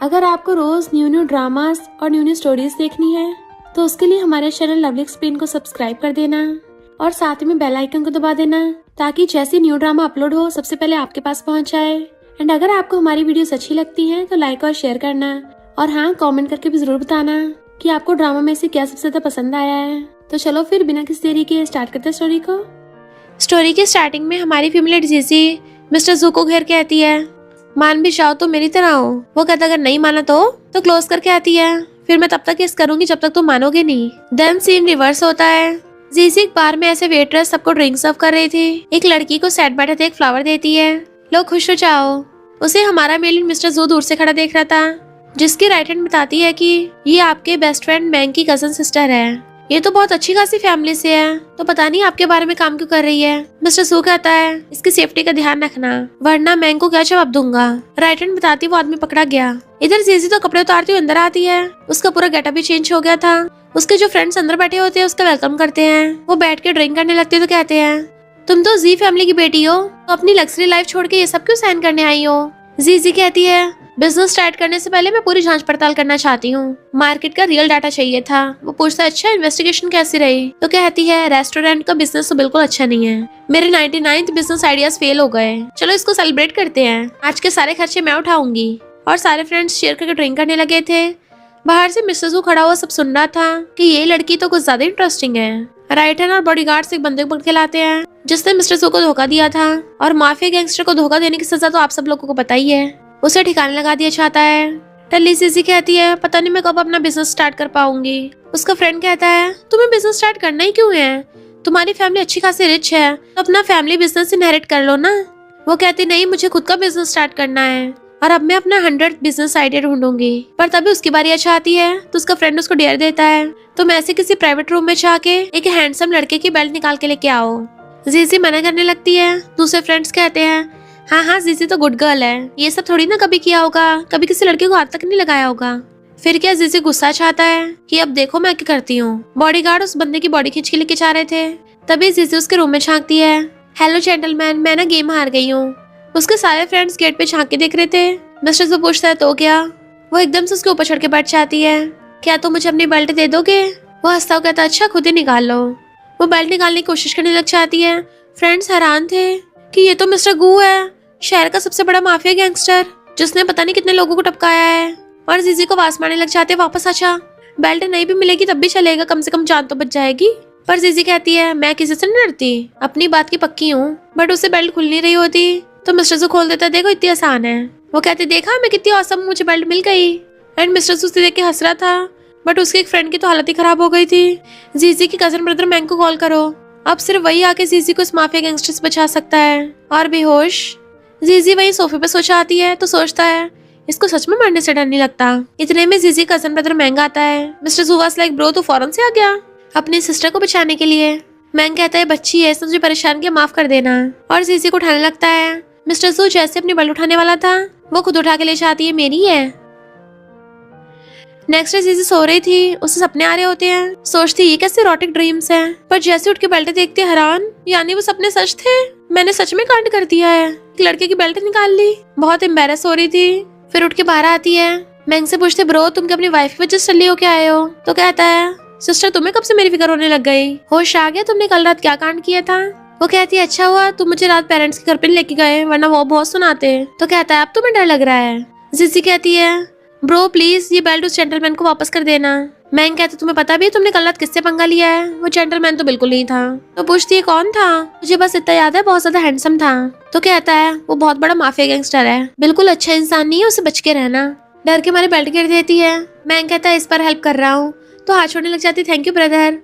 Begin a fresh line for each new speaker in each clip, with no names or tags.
अगर आपको रोज new dramas और न्यू स्टोरीज देखनी है तो उसके लिए हमारे चैनल लवली एक्सप्लेन को सब्सक्राइब कर देना और साथ में बेल आइकन को दबा देना ताकि जैसे न्यू ड्रामा अपलोड हो सबसे पहले आपके पास पहुंच जाए। एंड अगर आपको हमारी वीडियोस अच्छी लगती हैं तो लाइक और शेयर करना और हाँ, कमेंट करके भी जरूर बताना कि आपको ड्रामा में से क्या सबसे ज्यादा पसंद आया है। तो चलो फिर बिना किसी देरी के स्टार्ट करते हैं स्टोरी को। स्टोरी की स्टार्टिंग में हमारी फीमेल जीसी मिस्टर जू को घेर के आती है, मान भी जाओ तो मेरी तरह हो। वो कहता अगर नहीं माना तो क्लोज करके आती है, फिर मैं तब तक किस करूंगी जब तक तुम मानोगे नहीं। देन सीन रिवर्स होता है। जीसी एक बार में ऐसे वेटरेस सबको ड्रिंक सर्व कर रही थी। एक लड़की को सेट बैठे थे एक फ्लावर देती है, लो खुश हो जाओ। उसे हमारा मेलिन मिस्टर जू दूर से खड़ा देख रहा था, जिसकी राइट हैंड बताती है कि ये आपके बेस्ट फ्रेंड मैंग की कजन सिस्टर है। ये तो बहुत अच्छी खासी फैमिली से है, तो पता नहीं आपके बारे में काम क्यों कर रही है। मिस्टर सू कहता है इसकी सेफ्टी का ध्यान रखना वरना मैंग को क्या जवाब दूंगा। राइट हैंड बताती वो आदमी पकड़ा गया। इधर जीजी तो कपड़े उतारती हुई अंदर आती है। उसका पूरा गेटअप भी चेंज हो गया था। उसके जो फ्रेंड्स अंदर बैठे होते हैं उसका वेलकम करते हैं। वो बैठ के ड्रिंक करने लगते हैं तो कहते हैं तुम तो जी फैमिली की बेटी हो, तो अपनी लग्जरी लाइफ छोड़ के ये सब क्यों साइन करने आई हो। जीजी कहती है बिजनेस स्टार्ट करने से पहले मैं पूरी जांच पड़ताल करना चाहती हूँ, मार्केट का रियल डाटा चाहिए था। वो पूछता है अच्छा इन्वेस्टिगेशन कैसी रही, तो कहती है रेस्टोरेंट का बिजनेस तो बिल्कुल अच्छा नहीं है, मेरे 99 बिजनेस आइडियाज फेल हो गए, चलो इसको सेलिब्रेट करते हैं, आज के सारे खर्चे मैं उठाऊंगी। और सारे फ्रेंड्स शेयर करके ड्रिंक करने लगे थे। बाहर से मिस्टर जू खड़ा हुआ सब सुन रहा था कि ये लड़की तो कुछ ज्यादा इंटरेस्टिंग है। राइट हैंड और बॉडीगार्ड से एक बंदे को पकड़ के लाते हैं जिसने मिस्टर जू को धोखा दिया था, और माफिया गैंगस्टर को धोखा देने की सजा तो आप सब लोगों को पता ही है। उसे ठिकाने लगा दिया चाहता है। टल्ली सीसी कहती है पता नहीं मैं कब अपना बिजनेस स्टार्ट कर पाऊंगी। उसका फ्रेंड कहता है तुम्हें बिजनेस स्टार्ट करना ही क्यों है, तुम्हारी फैमिली अच्छी खासी रिच है, तो अपना फैमिली बिजनेस इनहेरिट कर लो ना। वो कहती नहीं मुझे खुद का बिजनेस स्टार्ट करना है और अब मैं अपना 100 बिजनेस आइडिया ढूंढूंगी। पर तभी उसकी बारी अच्छा आती है तो उसका फ्रेंड उसको डेयर देता है तुम ऐसे किसी प्राइवेट रूम में जाके एक हैंडसम लड़के की बेल्ट निकाल के लेके आओ। जीसी मना करने लगती है। दूसरे फ्रेंड्स कहते हैं हाँ जीसी तो गुड गर्ल है, ये सब थोड़ी ना कभी किया होगा, कभी किसी लड़के को हाथ तक नहीं लगाया होगा। फिर क्या जीसी गुस्सा चाहता है कि अब देखो मैं क्या करती हूँ। बॉडीगार्ड उस बंदे की बॉडी खींच के लेके जा रहे थे, तभी जीसी उसके रूम में झांकती है। हेलो जेंटलमैन, मैं ना गेम हार गई हूँ। उसके सारे फ्रेंड्स गेट पे झांक के देख रहे थे। मिस्टर से पूछता है तो क्या। वो एकदम से उसके ऊपर चढ़ के बैठ जाती है, क्या तुम मुझे अपनी बेल्ट दे दोगे। वो हंसता हुआ कहता अच्छा खुद ही निकाल लो। वो बेल्ट निकालने की कोशिश करने लग जाती है। फ्रेंड्स हैरान थे कि ये तो मिस्टर गू है, शहर का सबसे बड़ा माफिया गैंगस्टर, जिसने पता नहीं कितने लोगों को टपकाया है। और जीजी को वास मारने लग जाते हैं वापस अच्छा बेल्ट नहीं भी मिलेगी तब भी चलेगा, कम से कम जान तो बच जाएगी। पर जीजी कहती है मैं किसी से नहीं डरती, अपनी बात की पक्की हूँ। बट उसे बेल्ट खुल नहीं रही होती तो मिस्टर जू खोल देता है, देखो इतनी आसान है। वो कहते देखा मैं कितनी औसम, मुझे बेल्ट मिल गई। एंड मिस्टर जू उसे देख के हंस रहा था, बट उसके एक फ्रेंड की तो हालत ही खराब हो गई थी। जीजी की कजन ब्रदर मैंग को कॉल करो, अब सिर्फ वही आके जीजी को इस माफिया गैंगस्टर से बचा सकता है। और बेहोश जीजी वही सोफे पे सोचा आती है तो सोचता है इसको सच में मरने से डर नहीं लगता। इतने में जीजी कजन ब्रदर मैंग आता है। मिस्टर जू वाज लाइक ब्रो तू फौरन से आ गया अपनी सिस्टर को बचाने के लिए। मैंग कहता है बच्ची है, इसने तुझे परेशान किया, माफ कर देना। और जीजी को उठाने लगता है। मिस्टर जू जैसे अपनी बेल्ट उठाने वाला था वो खुद उठा के ले जाती है, मेरी है। नेक्स्ट डे जीजी सो रही थी, उसे सपने आ रहे होते हैं। सोचती ये कैसे इरोटिक ड्रीम्स हैं, पर जैसे उठ के बेल्ट देखती हैरान, यानी वो सपने सच थे, मैंने सच में कांड कर दिया है। एक लड़के की बेल्ट निकाल ली। बहुत एम्बैरेस हो रही थी। फिर उठ के बाहर आती है। मैंग से पूछते ब्रो तुम क्या अपनी वाइफ की वजह से चली हो क्या आए हो। तो कहता है सिस्टर तुम्हें कब से मेरी फिक्र होने लग गई, होश आ गया तुमने कल रात क्या कांड किया था। वो कहती है अच्छा हुआ तुम मुझे रात पेरेंट्स के घर पे लेके गए, वरना वो बहुत सुनाते। तो कहता है अब तुम्हें डर लग रहा है। जीजी कहती है ब्रो प्लीज ये बेल्ट उस जेंटलमैन को वापस कर देना। मैंग कहता तुम्हें पता भी है तुमने कल रात किससे पंगा लिया है। वो जेंटलमैन तो बिल्कुल नहीं था। तो पूछती है कौन था। मुझे बस इतना याद है बहुत ज्यादा हैंडसम था। तो कहता है वो बहुत बड़ा माफिया गैंगस्टर है, बिल्कुल अच्छा इंसान नहीं है, उसे बच के रहना। डर के मारे बेल्ट गिर देती है। मैंग कहता है इस पर हेल्प कर रहा हूँ, तो हाथ छोड़ने लग जाती थैंक यू ब्रदर।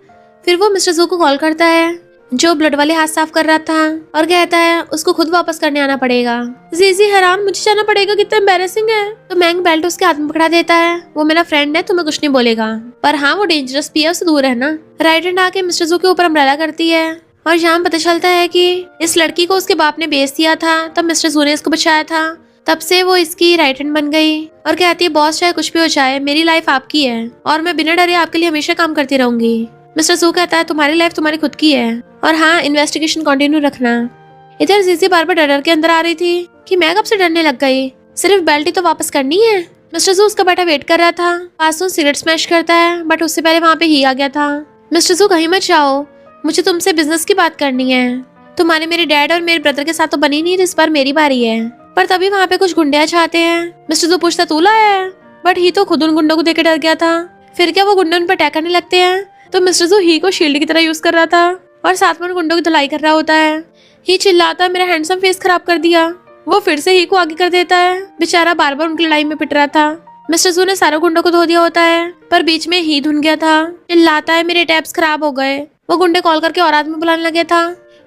फिर वो मिस्टर जू को कॉल करता है जो ब्लड वाले हाथ साफ कर रहा था, और कहता है उसको खुद वापस करने आना पड़ेगा। जीजी हैरान मुझे जाना पड़ेगा, कितना एम्बैरेसिंग है। तो मैंग बेल्ट उसके हाथ में पकड़ा देता है। वो मेरा फ्रेंड है, तुम्हें कुछ नहीं बोलेगा, पर हाँ वो डेंजरस भी है, उससे दूर रहना। राइट हैंड आके मिस्टर जू के ऊपर अम्ब्रेला करती है और यहाँ पता चलता है कि इस लड़की को उसके बाप ने बेच दिया था, तब मिस्टर जू ने इसको बचाया था। तब से वो इसकी राइट हैंड बन गई और कहती है बॉस चाहे कुछ भी हो जाए मेरी लाइफ आपकी है और मैं बिना डरे आपके लिए हमेशा काम करती रहूंगी। मिस्टर जू कहता है तुम्हारी लाइफ तुम्हारी खुद की है और हाँ इन्वेस्टिगेशन कंटिन्यू रखना। इधर जीजी बार बार डर के अंदर आ रही थी कि मैं कब से डरने लग गई, सिर्फ बेल्ट ही तो वापस करनी है। मिस्टर जू उसका बेटा वेट कर रहा था। वासुन सिगरेट स्मैश करता है बट उससे पहले वहाँ पे ही आ गया था। मिस्टर जू कहीं मत जाओ, मुझे तुमसे बिजनेस की बात करनी है। तुम्हारे मेरे डैड और मेरे ब्रदर के साथ तो बनी नहीं, इस बार मेरी बारी है। पर तभी वहाँ पे कुछ गुंडे चाहते हैं। मिस्टर जू पूछता तू लाया है, बट ही तो खुद उन गुंडों को देख के डर गया था। फिर क्या वो गुंडे उन पर अटैक करने लगते हैं, तो मिस्टर जू ही को शील्ड की तरह यूज कर रहा था और साथ में उन गुंडों की धुलाई कर रहा होता है। ही चिल्लाता है मेरा हैंडसम फेस खराब कर दिया। वो फिर से ही को आगे कर देता है। बेचारा बार बार उनकी लड़ाई में पिट रहा था। मिस्टर जू ने सारे गुंडों को धो दिया होता है, पर बीच में ही धुन गया था। चिल्लाता है मेरे टैब्स खराब हो गए। वो गुंडे कॉल करके और आदमी बुलाने लगे था।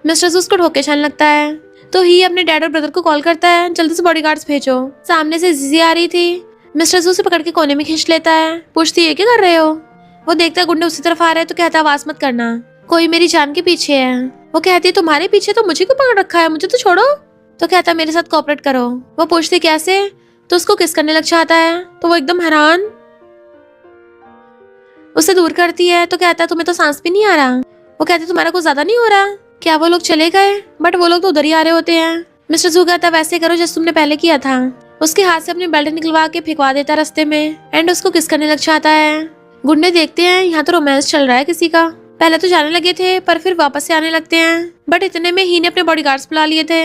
मिस्टर जू उसको ढोके छाने लगता है, तो ही अपने डैड और ब्रदर को कॉल करता है जल्दी से बॉडीगार्ड्स भेजो। सामने से जीजी आ रही थी। मिस्टर जू से पकड़ के कोने में खींच लेता है। पूछती है क्या कर रहे हो। वो देखता है गुंडे उसी तरफ आ रहे हैं, तो कहता है आवाज मत करना, कोई मेरी जान के पीछे है। वो कहती है तुम्हारे पीछे, तो मुझे क्यों पकड़ रखा है, मुझे तो छोड़ो। तो कहता है मेरे साथ कोऑपरेट करो। वो पूछती कैसे, तो उसको किस करने लग जाता है। तो वो एकदम हैरान उसे दूर करती है। तो कहता है तुम्हें तो सांस भी नहीं आ रहा। वो कहती है तुम्हारा कुछ ज्यादा नहीं हो रहा क्या। वो लोग चले गए, बट वो लोग तो उधर ही आ रहे होते हैं। मिस्टर जू कहता है वैसे करो जैसे तुमने पहले किया था। उसके हाथ से अपनी बेल्ट निकलवा के फेंकवा देता रास्ते में एंड उसको किस करने लग जाता है। गुंडे देखते हैं यहाँ तो रोमांस चल रहा है किसी का। पहले तो जाने लगे थे पर फिर वापस से आने लगते हैं, बट इतने में ही ने अपने बॉडीगार्ड्स बुला लिए थे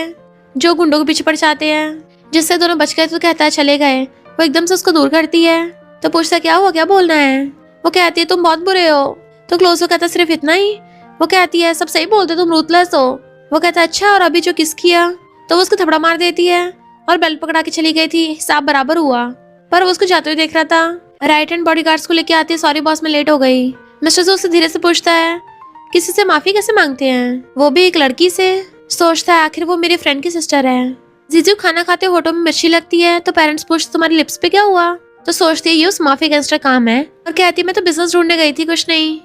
जो गुंडों के पीछे पड़ जाते हैं, जिससे दोनों बच गए। तो कहता है चले गए। वो एकदम से उसको दूर करती है। तो पूछता क्या हुआ, क्या बोलना है। वो कहती है तुम बहुत बुरे हो। तो क्लोज हो कहता सिर्फ इतना ही। वो कहती है सब सही बोलते, तुम रूथलेस हो। वो कहता है अच्छा, और अभी जो किस किया। तो वो उसको थपड़ा मार देती है और बेल्ट पकड़ा के चली गई थी। हिसाब बराबर हुआ, पर वो उसको जाते हुए देख रहा था। राइट हैंड बॉडीगार्ड्स को लेके आती है, सॉरी बॉस मैं लेट हो गई। मिस्टर जू उससे धीरे से पूछता है किसी से माफी कैसे मांगते हैं, वो भी एक लड़की से। सोचता है आखिर वो मेरे फ्रेंड की सिस्टर है। जीजू खाना खाते होठों में मिर्ची लगती है, तो पेरेंट्स पूछते तुम्हारी लिप्स पे क्या हुआ। तो सोचती है ये उस माफी गैंगस्टर काम है, और कहती है मैं तो बिजनेस ढूंढने गई थी, कुछ नहीं।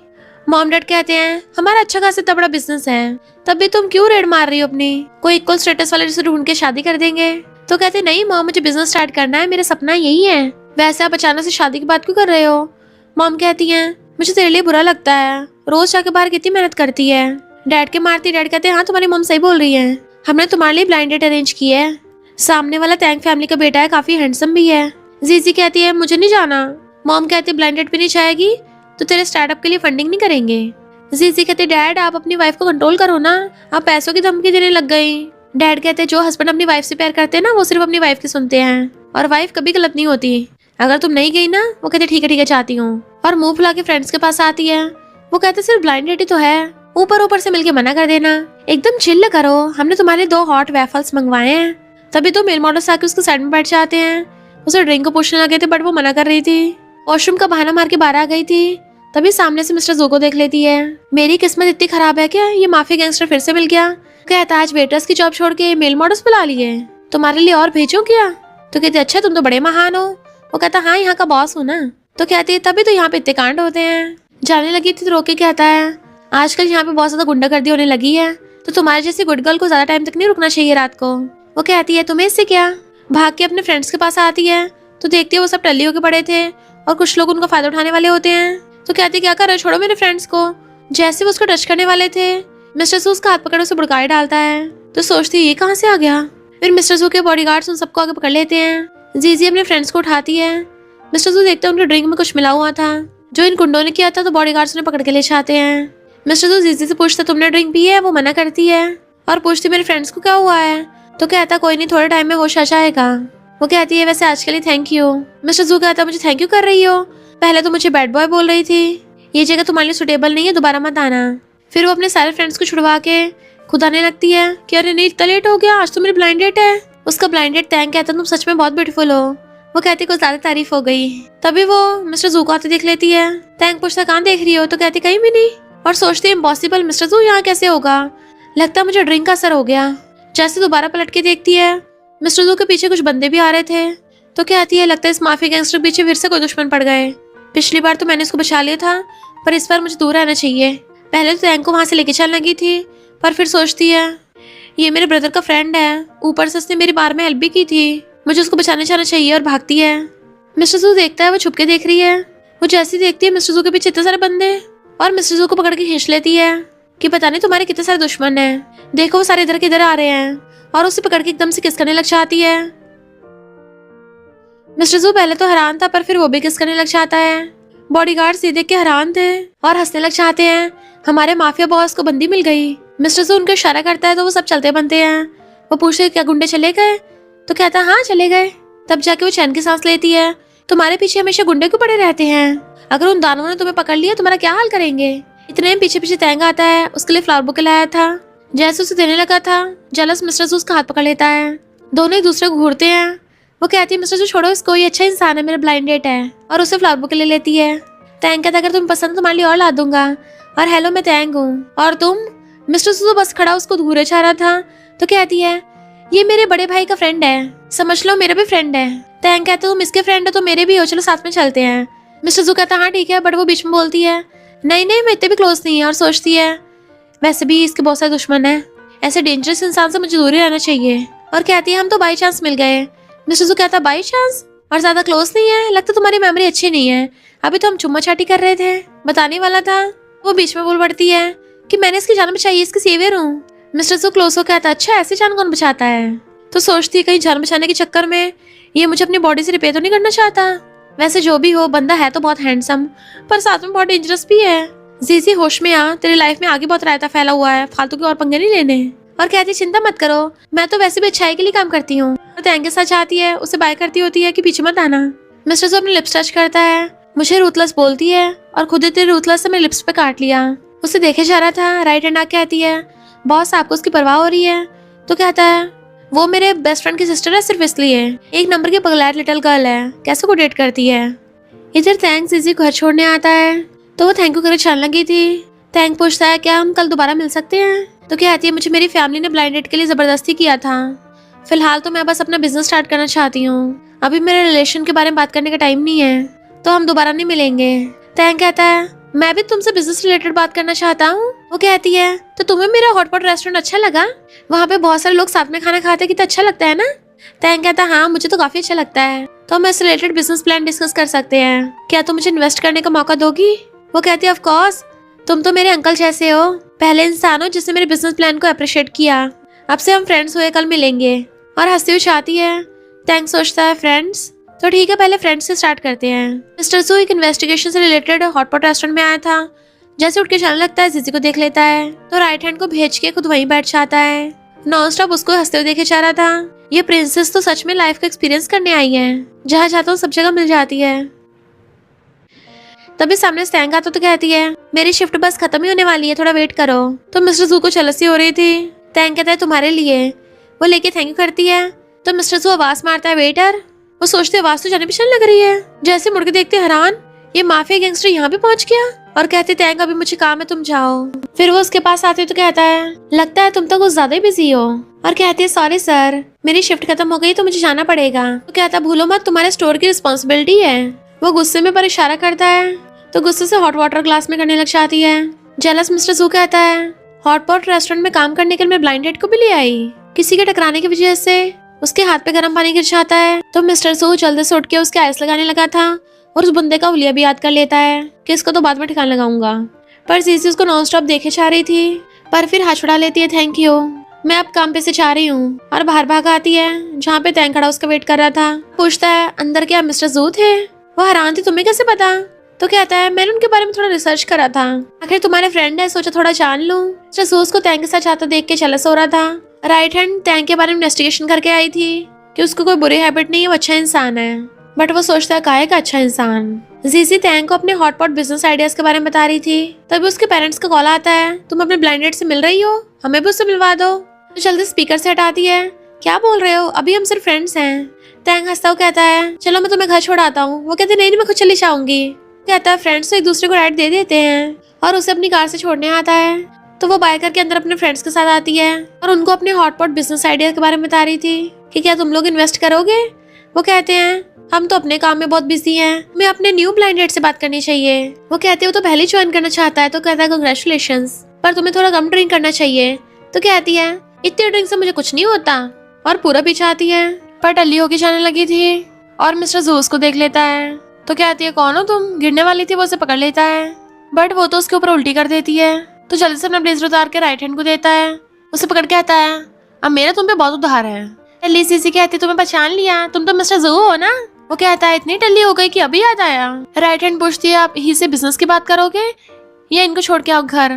मॉम डैड कहते हैं हमारा अच्छा खासा इतना बड़ा बिजनेस है, तब भी तुम क्यों रेड मार रही हो अपनी, कोई इक्वल स्टेटस वाले जिसे ढूंढ के शादी कर देंगे। तो कहते नहीं मॉम मुझे बिजनेस स्टार्ट करना है, मेरा सपना यही है। वैसे आप अचानक से शादी की बात क्यों कर रहे हो। मॉम कहती है मुझे तेरे लिए बुरा लगता है, रोज जाके बाहर कितनी मेहनत करती है। डैड के मारती। डैड कहते हैं हाँ तुम्हारी मॉम सही बोल रही है, हमने तुम्हारे लिए ब्लाइंड डेट अरेंज की है। सामने वाला टैंक फैमिली का बेटा है, काफी हैंडसम भी है। जीजी कहती है मुझे नहीं जाना। मॉम कहती है ब्लाइंड डेट भी नहीं जाएगी तो तेरे स्टार्टअप के लिए फंडिंग नहीं करेंगे। जीजी कहते डैड आप अपनी वाइफ को कंट्रोल करो ना, आप पैसों की धमकी देने लग गई। डैड कहते जो हस्बैंड अपनी वाइफ से प्यार करते हैं ना, वो सिर्फ अपनी वाइफ की सुनते हैं, और वाइफ कभी गलत नहीं होती। अगर तुम नहीं गई ना, वो कहते ठीक है चाहती हूँ, और मुंह फुला के फ्रेंड्स के पास आती है। वो कहते सिर्फ ब्लाइंड डेट ही तो है, ऊपर से मिलके मना कर देना, एकदम चिल्ल करो, हमने तुम्हारे 2 हॉट वेफल्स मंगवाए हैं। तभी तो मेल मॉडल्स आके उसके साइड में बैठ जाते हैं। उसे ड्रिंक को पूछने लगे थे बट वो मना कर रही थी। वॉशरूम का बहाना मार के बाहर आ गई थी। तभी सामने से मिस्टर जू को देख लेती है। मेरी किस्मत इतनी खराब है क्या, ये माफी गैंगस्टर फिर से मिल गया। कहता आज वेटर्स की जॉब छोड़ के मेल मॉडल्स बुला लिए, तुम्हारे लिए और भेजो क्या। तो कहते अच्छा तुम तो बड़े महान हो। वो कहता हाँ यहाँ का बॉस हूँ ना। तो कहती है तभी तो यहाँ पे इतने कांड होते हैं। जाने लगी थी तो रोके कहता है आजकल यहाँ पे बहुत ज्यादा गुंडागर्दी होने लगी है, तो तुम्हारे जैसी गुड गर्ल को ज्यादा टाइम तक नहीं रुकना चाहिए रात को। वो कहती है तुम्हें इससे क्या। भाग के अपने फ्रेंड्स के पास आती है तो देखती है वो सब टल्ली होके पड़े थे और कुछ लोग उनका फायदा उठाने वाले होते हैं। तो कहती क्या कर रहे, छोड़ो मेरे फ्रेंड्स को। जैसे वो उसको टच करने वाले थे, मिस्टर जू उसका हाथ पकड़ उसे बुड़काए डालता है। तो सोचती ये कहाँ से आ गया। फिर मिस्टर जू के बॉडीगार्ड्स उन सबको आगे पकड़ लेते हैं। जीजी अपने फ्रेंड्स को उठाती है। मिस्टर जू देखते हैं उनके ड्रिंक में कुछ मिला हुआ था जो इन गुंडों ने किया था, तो बॉडीगार्ड्स उन्हें पकड़ के ले जाते हैं। मिस्टर जू जीजी से पूछता तुमने ड्रिंक पी है। वो मना करती है और पूछती मेरे फ्रेंड्स को क्या हुआ है। तो कहता कोई नहीं, थोड़े टाइम में होश आ जाएगा। वो कहती है वैसे आज के लिए थैंक यू। मिस्टर जू कहता मुझे थैंक यू कर रही हो, पहले तो मुझे बैड बॉय बोल रही थी, ये जगह तुम्हारे लिए सुटेबल नहीं है, दोबारा मत आना। फिर वो अपने सारे फ्रेंड्स को छुड़वा के खुद आने लगती है कि अरे नहीं इतना लेट हो गया, आज तो मेरी ब्लाइंड डेट है। उसका ब्लाइंड डेट टैंक कहता तुम सच में बहुत ब्यूटीफुल हो। वो कहती कुछ ज्यादा तारीफ हो गई। तभी वो मिस्टर जू को आते देख लेती है। टैंक पूछता कहाँ देख रही हो। तो कहती कहीं भी नहीं, और सोचती इम्पॉसिबल, मिस्टर जू यहाँ कैसे होगा, लगता मुझे ड्रिंक का असर हो गया। जैसे दोबारा पलट के देखती है, मिस्टर जू के पीछे कुछ बंदे भी आ रहे थे। तो कहती है लगता है इस माफी गैंगस्टर के पीछे फिर से कोई दुश्मन पड़ गए। पिछली बार तो मैंने इसको बचा लिया था, पर इस बार मुझे दूर रहना चाहिए। पहले तो टैंक को वहां से लेके चलने लगी थी, पर फिर सोचती है ये मेरे ब्रदर का फ्रेंड है, ऊपर से उसने मेरी बार में हेल्प भी की थी, मुझे उसको बचाने जाना चाहिए, और भागती है। मिस्टर जू देखता है वो छुप के देख रही है। वो जैसी देखती है मिस्टर जू के पीछे इतने सारे बंदे, और मिस्टर जू को पकड़ के खींच लेती है कि पता नहीं तुम्हारे कितने सारे दुश्मन हैं, देखो वो सारे इधर के इधर आ रहे हैं, और उसे पकड़ के एकदम से किस करने लग जाती है। मिस्टर जू पहले तो हैरान था, पर फिर वो भी किस करने लग जाता है। बॉडीगार्ड्स ये देख के हैरान थे और हंसने लग जाते हैं। हमारे माफिया बॉस को बंदी मिल गई। मिस्टर जू उनको इशारा करता है तो वो सब चलते बनते हैं। वो पूछते क्या गुंडे चले गए, तो कहता है हाँ चले गए। तब जाके वो चैन की सांस लेती है। तुम्हारे पीछे हमेशा गुंडे क्यों पड़े रहते हैं? अगर उन दानवों ने तुम्हें पकड़ लिया तुम्हारा क्या हाल करेंगे? इतने में पीछे पीछे तैंग आता है। उसके लिए फ्लावर बुके लाया था। जैसे उसे देने लगा था, जलस मिस्टर जू उसका हाथ पकड़ लेता है। दोनों एक दूसरे को घूरते हैं। वो कहती है मिस्टर जू छोड़ो इसको, ये अच्छा इंसान है, मेरा ब्लाइंड डेट है, और उसे फ्लावर बुके ले लेती है। तैंग कहता है अगर तुम्हें पसंद तुम्हारे लिए और ला दूंगा। और हेलो मैं तैंग हूँ और तुम? मिस्टर जू बस खड़ा उसको घूरे जा रहा था तो कहती है ये मेरे बड़े भाई का फ्रेंड है, समझ लो मेरा भी फ्रेंड है। तैंग कहते तुम इसके फ्रेंड हो तो मेरे भी हो, चलो साथ में चलते हैं। मिस्टर जू कहता हाँ ठीक है, बट वो बीच में बोलती है नहीं नहीं मैं इतने भी क्लोज नहीं है, और सोचती है वैसे भी इसके बहुत सारे दुश्मन है, ऐसे डेंजरस इंसान से मुझे दूर ही रहना चाहिए। और कहती है हम तो बाई चांस मिल गए। मिस्टर जू कहता बाई चांस और ज्यादा क्लोज नहीं है, लगता तुम्हारी मेमोरी अच्छी नहीं है, अभी तो हम चुम्मा चाटी कर रहे थे, बताने वाला था। वो बीच में बोल पड़ती है कि मैंने इसकी जान बचाई, इसकी सेवियर हूँ। मिस्टर जू क्लोज हो कहता अच्छा ऐसी जान कौन बचाता है? तो सोचती है कहीं जान बचाने के चक्कर में ये मुझे अपनी बॉडी से रिपेयर तो नहीं करना चाहता। वैसे जो भी हो बंदा है तो बहुत हैंडसम, पर साथ में बहुत डेंजरस भी है। जीजी होश में आ, तेरी लाइफ में आगे बहुत रायता फैला हुआ है, फालतू के और पंगे नहीं लेने। और कहती चिंता मत करो, मैं तो वैसे भी अच्छाई के लिए काम करती हूँ। और तैंग के साथ चाहती है, उसे बाय करती होती है कि पीछे मत आना। मिस्टर जू अपने लिप्स टच करता है, मुझे रूथलेस बोलती है और खुद ही तेरे रूथलेस से मेरे लिप्स पे काट लिया। उसे देखे जा रहा था। राइट हैंड आके कहती है बॉस आपको उसकी परवाह हो रही है? तो कहता है वो मेरे बेस्ट फ्रेंड की सिस्टर है, सिर्फ इसलिए एक नंबर की पगलैट लिटिल गर्ल है, कैसे को डेट करती है। इधर थैंक जीजी घर छोड़ने आता है तो वो थैंक यू करके चलने लगी थी। थैंक पूछता है क्या हम कल दोबारा मिल सकते हैं? तो कहती है मुझे मेरी फैमिली ने ब्लाइंड डेट के लिए जबरदस्ती किया था, फिलहाल तो मैं बस अपना बिजनेस स्टार्ट करना चाहती हूँ, अभी मेरे रिलेशन के बारे में बात करने का टाइम नहीं है, तो हम दोबारा नहीं मिलेंगे। थैंक कहता है मैं भी तुमसे बिजनेस रिलेटेड बात करना चाहता हूँ। वो कहती है तो तुम्हें मेरा हॉटपॉट रेस्टोरेंट अच्छा लगा? वहाँ पे बहुत सारे लोग साथ में खाना खाते कितना अच्छा लगता है ना? थैंक कहता है हाँ मुझे तो काफी अच्छा लगता है, तो हम इससे रिलेटेड बिजनेस प्लान डिस्कस कर सकते हैं, क्या तुम मुझे इन्वेस्ट करने का मौका दोगी? वो कहती है ऑफ कोर्स, तुम तो मेरे अंकल जैसे हो, पहले इंसान हो जिसने मेरे बिजनेस प्लान को अप्रिशिएट किया, अब से हम फ्रेंड्स हुए, कल मिलेंगे। और हंसती हुई चाहती है। थैंक सोचता है फ्रेंड्स, तो ठीक है पहले फ्रेंड्स से स्टार्ट करते हैं। मिस्टर जू एक इन्वेस्टिगेशन से रिलेटेड हॉटपॉट रेस्टोरेंट में आया था। जैसे उठ के चलने लगता है जीजी को देख लेता है तो राइट हैंड को भेज के खुद वहीं बैठ जाता है। नॉन स्टॉप उसको हंसते हुए देखे जा रहा था। ये प्रिंसेस तो सच में लाइफ का एक्सपीरियंस करने आई है, जहाँ चाहता हूँ सब जगह मिल जाती है। तभी सामने से थैंक आता तो कहती है मेरी शिफ्ट बस खत्म ही होने वाली है, थोड़ा वेट करो। तो मिस्टर जू को चलसी हो रही थी। थैंक कहता है तुम्हारे लिए। वो लेके थैंक यू करती है तो मिस्टर जू आवाज मारता है वेटर। वो सोचते आवाज तो जाने पहचान लग रही है। जैसे मुड़ के देखते हैरान, ये माफिया गैंगस्टर यहाँ पे पहुंच गया। और कहते थैंक अभी मुझे काम है तुम जाओ। फिर वो उसके पास आती तो कहता है लगता है तुम तो कुछ ज्यादा ही बिजी हो। और कहती है सॉरी सर मेरी शिफ्ट खत्म हो गई तो मुझे जाना पड़ेगा। तो कहता भूलो मत तुम्हारे स्टोर की रिस्पॉन्सिबिलिटी है। वो गुस्से में पर इशारा करता है तो गुस्से से हॉट वाटर ग्लास में करने लग जाती है। जेलस मिस्टर जू कहता है हॉटपॉट रेस्टोरेंट में काम करने के लिए मैं ब्लाइंड डेट को भी ले आई, किसी के टकराने की वजह से उसके हाथ पे गर्म पानी गिर जाता है। तो मिस्टर जू जल्दी से उठ के उसके आइस लगाने लगा था और उस बंदे का हुलिया भी याद कर लेता है कि इसको तो बाद में ठिकाना लगाऊंगा। पर जीजी उसको नॉन स्टॉप देखे जा रही थी, पर फिर हाथ छुड़ा लेती है थैंक यू मैं अब काम पे से जा रही हूँ। और बाहर भाग आती है जहाँ पे थैंक खड़ा उसका वेट कर रहा था। पूछता है अंदर क्या मिस्टर जू थे? वो हैरान थी तुम्हें कैसे पता? तो कहता है मैंने उनके बारे में थोड़ा रिसर्च करा था, आखिर तुम्हारे फ्रेंड है सोचा थोड़ा जान लूं। मिस्टर जू उसको थैंक के साथ जाता देख के चलस हो रहा था। राइट हैंड थैंक के बारे में इन्वेस्टिगेशन करके आई थी कि उसको कोई बुरी हैबिट नहीं है, वो अच्छा इंसान है, बट वो सोचता है काहे का अच्छा इंसान। जीजी थैंक को अपने हॉटपॉट बिजनेस आइडियाज के बारे में बता रही थी। तभी उसके पेरेंट्स का कॉल आता है तुम अपने ब्लाइंड डेट से मिल रही हो, हमें भी उससे मिलवा दो। तो जल्दी स्पीकर से हटाती है क्या बोल रहे हो, अभी हम सिर्फ फ्रेंड्स हैं। थैंक हंसता हुआ कहता है चलो मैं तुम्हें घर छोड़ाता हूँ। वो कहते नहीं मैं खुद चली जाऊंगी। कहता है फ्रेंड्स तो एक दूसरे को राइड दे देते हैं। और उसे अपनी कार से छोड़ने आता है तो वो बाय करके अंदर अपने फ्रेंड्स के साथ आती है और उनको अपने हॉटपॉट बिजनेस आइडिया के बारे में बता रही थी कि क्या तुम लोग इन्वेस्ट करोगे। वो कहते हैं हम तो अपने काम में बहुत बिजी हैं, हमें अपने न्यू ब्लाइंड डेट से बात करनी चाहिए। वो कहते हो तो पहले ज्वाइन करना चाहता है। तो कहता है कांग्रेचुलेशंस, पर तुम्हें थोड़ा कम ड्रिंक करना चाहिए। तो कहती है इतनी ड्रिंक से मुझे कुछ नहीं होता। और पूरा पीछे आती है पर टल्ली होके जाने लगी थी और मिस्टर जू उसको देख लेता है। तो कहती है कौन हो तुम? गिरने वाली थी। वो उसे पकड़ लेता है बट वो तो उसके ऊपर उल्टी कर देती है। तो जल्दी से अपना ब्लेजर उतार के राइट हैंड को देता है। उसे पकड़ के कहता है अब मेरा तुम पे बहुत उधार है। टल्ली सीसी कहती तुम्हें पहचान लिया, तुम तो मिस्टर जू हो ना? वो कहता है इतनी टल्ली हो गई कि अभी याद आया। राइट हैंड पूछती है आप ही से बिजनेस की बात करोगे या इनको छोड़ के आओ घर।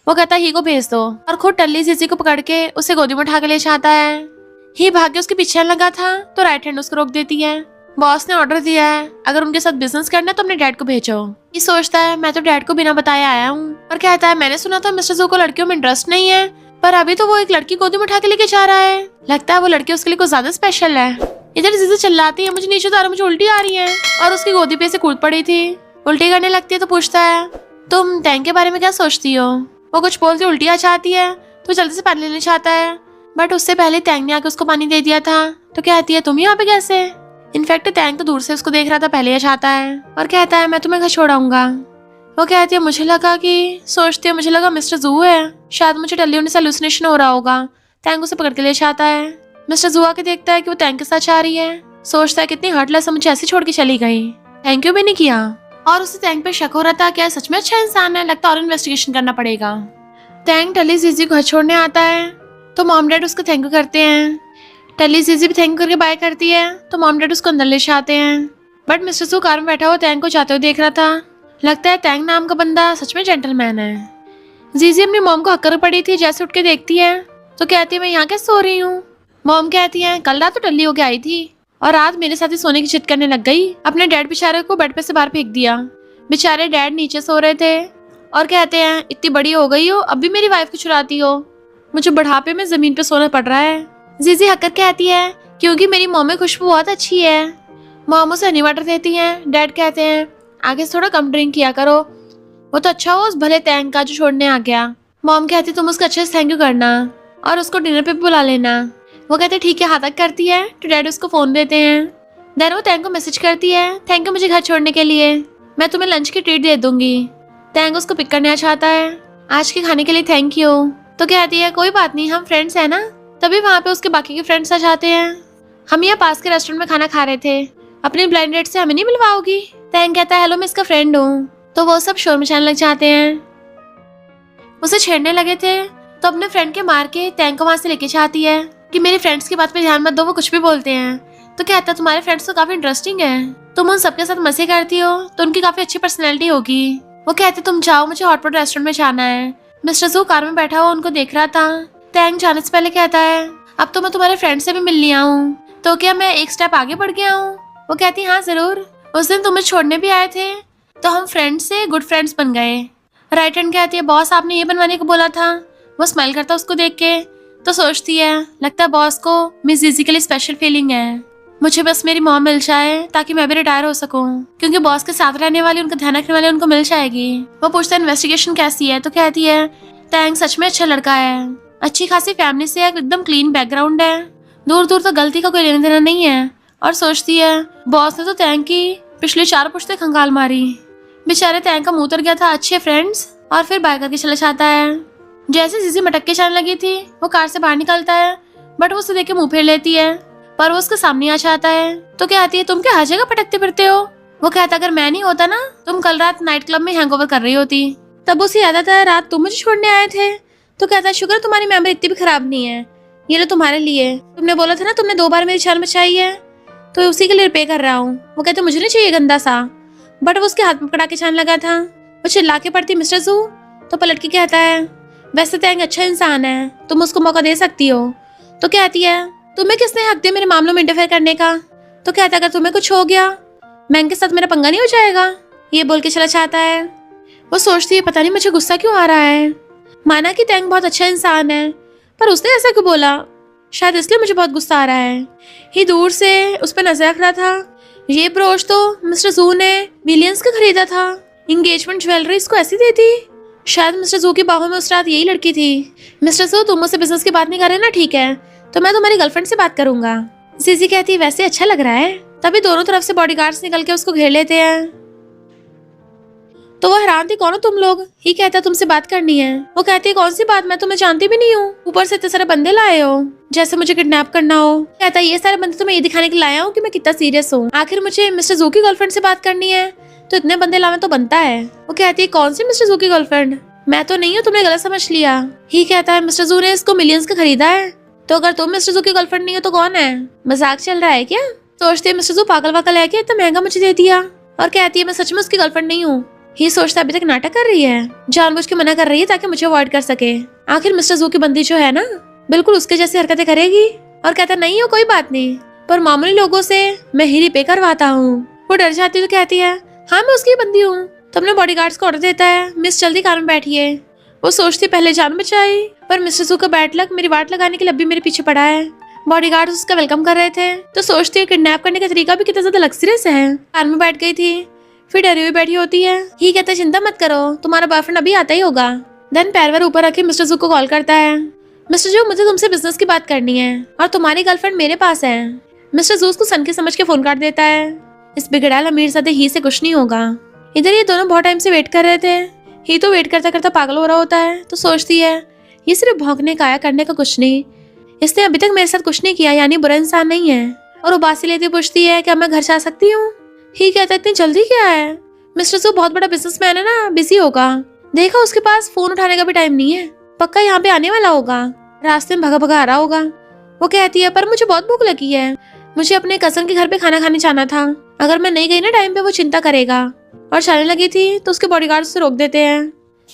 वो कहता है ही को भेज दो और खुद टल्ली जीजी को पकड़ के उसे गोदी में उठा के ले जाता है। ही भाग के उसके पीछे लगा था तो राइट हैंड उसको रोक देती है। बॉस ने ऑर्डर दिया है अगर उनके साथ बिजनेस करना है तो अपने डैड को भेजो। ये सोचता है मैं तो डैड को बिना बताए आया हूँ और कहता है मैंने सुना था मिस्टर जू को लड़कियों में इंटरेस्ट नहीं है, पर अभी तो वो एक लड़की गोदी में उठा के लेके जा रहा है। लगता है वो लड़की उसके लिए कुछ ज्यादा स्पेशल है। इधर जीजी चिल्लाती है मुझे नीचे उतारो, मुझे उल्टी आ रही है, और उसकी गोदी पे से कूद पड़ी थी। उल्टी करने लगती है तो पूछता है तुम टैंक के बारे में क्या सोचती हो। वो कुछ बोलती उल्टी आ जाती है तो जल्दी से पानी लेने चाहता है, बट उससे पहले टैंक ने आके उसको पानी दे दिया था। तो कहती है तुम यहाँ पे कैसे। इनफैक्ट टैंक तो दूर से उसको देख रहा था पहले, आ जाता है और कहता है मैं तुम्हें घर छोड़ाऊंगा। वो कहती है मुझे लगा मिस्टर जू है, शायद मुझे टल्ली होने से हेलुसिनेशन हो रहा होगा। टैंक उसे पकड़ के ले जाता है। मिस्टर जू आके देखता है कि वो टैंक के साथ जा रही है। सोचता है कितनी हार्टलेस, मुझे ऐसे छोड़ के चली गई, थैंक यू भी नहीं किया। और उसे टैंक पे शक हो रहा था क्या सच में अच्छा इंसान है, लगता और इन्वेस्टिगेशन करना पड़ेगा। टैंक टल्ली जीजी को घर छोड़ने आता है तो मॉम डैड उसको थैंक यू करते हैं। टल्ली जीजी भी थैंक यू करके बाय करती है तो मॉम डैड उसको अंदर ले जाते हैं। बट मिस्टर जू कार में बैठा हुआ टैंक को जाते हुए देख रहा था। लगता है टैंक नाम का बंदा सच में जेंटलमैन है। जीजी अपनी मॉम को हक्कर पड़ी थी, जैसे उठ के देखती है तो कहती है मैं यहाँ कैसे सो रही हूँ। मॉम कहती है कल रात तो टल्ली होके आई थी और रात मेरे साथ ही सोने की जिद करने लग गई। अपने डैड बेचारे को बेड पे से बाहर फेंक दिया। बेचारे डैड नीचे सो रहे थे और कहते हैं इतनी बड़ी हो गई हो अब भी मेरी वाइफ को चुराती हो, मुझे बुढ़ापे में जमीन पे सोना पड़ रहा है। जीजी हक्कर कहती है क्योंकि मेरी मॉम में खुशबू बहुत अच्छी है। मॉम उसे हनी वाटर देती है। डैड कहते हैं आगे से थोड़ा कम ड्रिंक किया करो, वो तो अच्छा हो उस भले टैंक का जो छोड़ने आ गया। मॉम कहती तुम उसका अच्छे से थैंक यू करना और उसको डिनर पे भी बुला लेना। वो कहते ठीक है, हाथ तक करती है तो डैड उसको फोन देते हैं। देन वो टैंक को मैसेज करती है थैंक यू मुझे घर छोड़ने के लिए, मैं तुम्हें लंच की ट्रीट दे दूंगी। टैंक उसको पिक करना चाहता है, आज के खाने के लिए थैंक यू। तो कहती है कोई बात नहीं, हम फ्रेंड्स है ना। तभी वहाँ पे उसके बाकी के फ्रेंड्स आ जाते हैं। हम यहाँ पास के रेस्टोरेंट में खाना खा रहे थे, अपनी ब्लाइंड डेट से हमें नहीं मिलवाओगी। टैंक कहता है हेलो मैं इसका फ्रेंड हूँ। तो वो सब शोर मचाने लग जाते हैं। उसे छेड़ने लगे थे तो अपने फ्रेंड के मार के टैंक को वहाँ से लेके जाती है कि मेरे फ्रेंड्स की बात पे ध्यान मत दो, वो कुछ भी बोलते हैं। तो कहता है तुम्हारे फ्रेंड्स तो काफी इंटरेस्टिंग है, तुम उन सबके साथ मजे करती हो तो उनकी काफी अच्छी पर्सनैलिटी होगी। वो कहते तुम जाओ, मुझे हॉटपॉट रेस्टोरेंट में जाना है। मिस्टर जू कार में बैठा हुआ उनको देख रहा था। टैंक जाने से पहले कहता है अब तो मैं तुम्हारे फ्रेंड से भी मिल लिया हूँ, तो क्या मैं एक स्टेप आगे बढ़ गया हूँ। वो कहती हाँ जरूर, उस दिन तुम्हें छोड़ने भी आए थे तो हम फ्रेंड से गुड फ्रेंड्स बन गए। राइट हैंड कहती है बॉस आपने ये बनवाने को बोला था। वो स्माइल करता उसको देख के तो सोचती है लगता है बॉस को मिस जीजी के लिए स्पेशल फीलिंग है, मुझे बस मेरी मॉम मिल जाए ताकि मैं भी रिटायर हो सकूं, क्योंकि बॉस के साथ रहने वाली उनका ध्यान रखने वाले उनको मिल जाएगी। वो पूछता है इन्वेस्टिगेशन कैसी है। तो कहती है टैंक सच में अच्छा लड़का है, अच्छी खासी फैमिली से, एकदम क्लीन बैकग्राउंड है, दूर दूर तक गलती का कोई लेना देना नहीं है। और सोचती है बॉस ने तो टैंक की पिछले 4 पुश्ते खंगाल मारी, बेचारे टैंक का मुंह उतर गया था। अच्छे फ्रेंड्स और फिर बाय करके चला जाता है। जैसे जीजी मटक के जाने लगी थी वो कार से बाहर निकलता है, बट वो उसे देख के मुंह फेर लेती है, पर वो उसके सामने आ जाता है। तो कहती है तुम क्या हर जगह पटकते फिरते हो। वो कहता अगर मैं नहीं होता ना तुम कल रात नाइट क्लब में हैंगओवर कर रही होती। तब उसे याद आता है रात तुम मुझे छोड़ने आए थे। तो कहता है शुक्र तुम्हारी मेमोरी इतनी भी खराब नहीं है, ये लो तुम्हारे लिए, तुमने बोला था ना तुमने 2 बार मेरी जान बचाई है तो उसी के लिए पे कर रहा हूँ। वो कहते मुझे नहीं चाहिए गंदा सा, बट वो उसके हाथ में पकड़ा के जान लगा था। वो चिल्ला के पड़ती मिस्टर जू तो पलट के कहता है वैसे टैंक अच्छा इंसान है, तुम उसको मौका दे सकती हो। तो कहती है तुम्हें किसने हक दिया मेरे मामलों में इंटरफेयर करने का। तो कहता अगर तुम्हें कुछ हो गया मैं के साथ मेरा पंगा नहीं हो जाएगा। ये बोल के चला जाता है। वो सोचती है पता नहीं मुझे गुस्सा क्यों आ रहा है, माना कि टैंक बहुत अच्छा इंसान है पर उसने ऐसा क्यों बोला, शायद इसलिए मुझे बहुत गुस्सा आ रहा है। ही दूर से उस पर नजर रख रहा था। ये ब्रोच तो मिस्टर जू ने विलियंस का खरीदा था, एंगेजमेंट ज्वेलरी इसको ऐसी देती, शायद मिस्टर जू की बाहों में उस रात यही लड़की थी। मिस्टर जू तुम मुझसे बिजनेस की बात नहीं कर रहे ना, ठीक है तो मैं तुम्हारी गर्लफ्रेंड से बात करूंगा। जीजी कहती वैसे अच्छा लग रहा है। तभी दोनों तरफ से बॉडीगार्ड्स निकल के उसको घेर लेते हैं। तो वो हैरान थी कौन हो तुम लोग। ही कहता तुमसे बात करनी है। वो कहती है कौन सी बात, मैं तुम्हें जानती भी नहीं हूँ, ऊपर से इतने सारे बंदे लाए हो जैसे मुझे किडनैप करना हो। कहता है ये सारे बंदे तुम्हें ये दिखाने के लिए लाया हूँ कि मैं कितना सीरियस हूँ, आखिर मुझे मिस्टर जू की गर्लफ्रेंड से बात करनी है तो इतने बंदे लाना तो बनता है। वो कहती है कौन सी मिस्टर जू की गर्लफ्रेंड, मैं तो नहीं हूँ, तुमने गलत समझ लिया। ही कहता है मिस्टर जू ने इसको मिलियंस का खरीदा है, तो अगर तुम मिस्टर जू की गर्लफ्रेंड नहीं हो तो कौन है, मजाक चल रहा है क्या। सोचती है मिस्टर जू पागल वागल है क्या, इतना महंगा मुझे दे दिया। और कहती है मैं सच में उसकी गर्लफ्रेंड नहीं हूँ। ही सोचता अभी तक नाटक कर रही है, जानबूझ के मना कर रही है ताकि मुझे अवॉइड कर सके। आखिर मिस्टर जू की बंदी जो है ना बिल्कुल उसके जैसी हरकतें करेगी। और कहता नहीं हो कोई बात नहीं, पर मामूली लोगों से मैं ही रिपे करवाता हूँ। वो डर जाती तो कहती है हाँ मैं उसकी बंदी हूँ। तो अपने बॉडीगार्ड्स को ऑर्डर देता है मिस जल्दी कार में बैठिए। वो सोचती पहले जान बचाई, पर मिस्टर जू का बैड लक मेरी वाट लगाने के लिए अभी मेरे पीछे पड़ा है। बॉडीगार्ड्स उसका वेलकम कर रहे थे तो सोचती है किडनैप करने का तरीका भी कितना ज्यादा लग्जरियस है। कार में बैठ गई थी, फिर डरी हुई बैठी होती है। ही कहता है चिंता मत करो, तुम्हारा बॉयफ्रेंड अभी आता ही होगा। देन पैरवर ऊपर रखे मिस्टर जू को कॉल करता है। मिस्टर जू मुझे तुमसे बिजनेस की बात करनी है और तुम्हारी गर्लफ्रेंड मेरे पास है। मिस्टर जू उसको सन के समझ के फोन काट देता है। इस बिगड़ैल अमीरजादे ही से कुछ नहीं होगा। इधर ये दोनों बहुत टाइम से वेट कर रहे थे। ही तो वेट करता करता पागल हो रहा होता है तो सोचती है ये सिर्फ भौंकने का आया, करने का कुछ नहीं। इसने अभी तक मेरे साथ कुछ नहीं किया, यानी बुरा इंसान नहीं है। और उबासी लेती पूछती है क्या मैं घर जा सकती हूँ। ही कहता है इतनी जल्दी क्या है, मिस्टर जू बहुत बड़ा बिजनेसमैन है ना, बिजी होगा। देखा उसके पास फोन उठाने का भी टाइम नहीं है, पक्का यहाँ पे आने वाला होगा, रास्ते में भगा भगा आ रहा होगा। वो कहती है पर मुझे बहुत भूख लगी है, मुझे अपने कजन के घर पे खाना खाने जाना था, अगर मैं नहीं गई ना टाइम पे वो चिंता करेगा। और चलने लगी थी तो उसके बॉडीगार्ड उसे रोक देते हैं।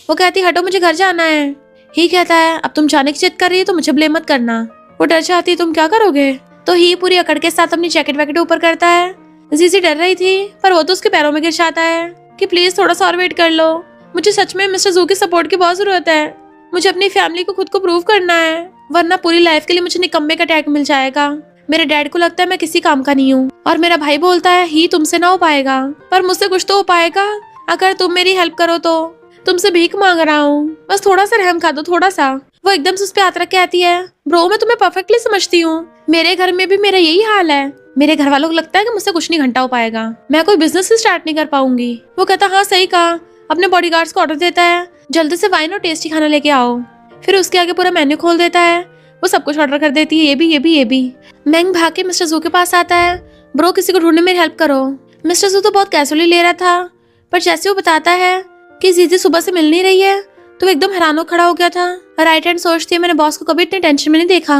वो कहती हटो मुझे घर जाना है। ही कहता है अब तुम जाने की जिद कर रही है तो मुझे ब्लेम मत करना। वो डर जाती तुम क्या करोगे। तो ही पूरी अकड़ के साथ अपनी जैकेट वैकेट ऊपर करता है। जीजी डर रही थी पर वो तो उसके पैरों में गिर जाता है कि प्लीज थोड़ा सा और वेट कर लो, मुझे सच में मिस्टर जू की सपोर्ट की बहुत जरूरत है। मुझे अपनी फैमिली को खुद को प्रूव करना है, वरना पूरी लाइफ के लिए मुझे निकम्मे का टैग मिल जाएगा। मेरे डैड को लगता है मैं किसी काम का नहीं हूँ और मेरा भाई बोलता है ही तुमसे ना हो पाएगा, पर मुझसे कुछ तो हो पाएगा अगर तुम मेरी हेल्प करो। तो तुमसे भीख मांग रहा हूँ, बस थोड़ा सा रहम खा दो, थोड़ा सा। वो एकदम से उस पे हाथ रख के आती है। ब्रो मैं तुम्हें परफेक्टली समझती हूँ, मेरे घर में भी मेरा यही हाल है। मेरे घर वालों को लगता है कि मुझसे कुछ नहीं घंटा हो पाएगा, मैं कोई बिजनेस स्टार्ट नहीं कर पाऊंगी। वो कहता हाँ सही कहा। अपने बॉडीगार्ड्स को ऑर्डर देता है जल्दी से वाइन और टेस्टी खाना लेके आओ। फिर उसके आगे पूरा मेन्यू खोल देता है। वो सब कुछ ऑर्डर कर देती है, ये भी ये भी ये भी। मैंग भाग के मिस्टर जू के पास आता है। ब्रो किसी को ढूंढने में हेल्प करो। मिस्टर जू तो बहुत कैजुअली ले रहा था, पर जैसे वो बताता है कि जीजी सुबह से मिल नहीं रही है तो वो एकदम हैरान हो खड़ा हो गया था। राइट हैंड सोचती है मैंने बॉस को कभी इतने टेंशन में नहीं देखा।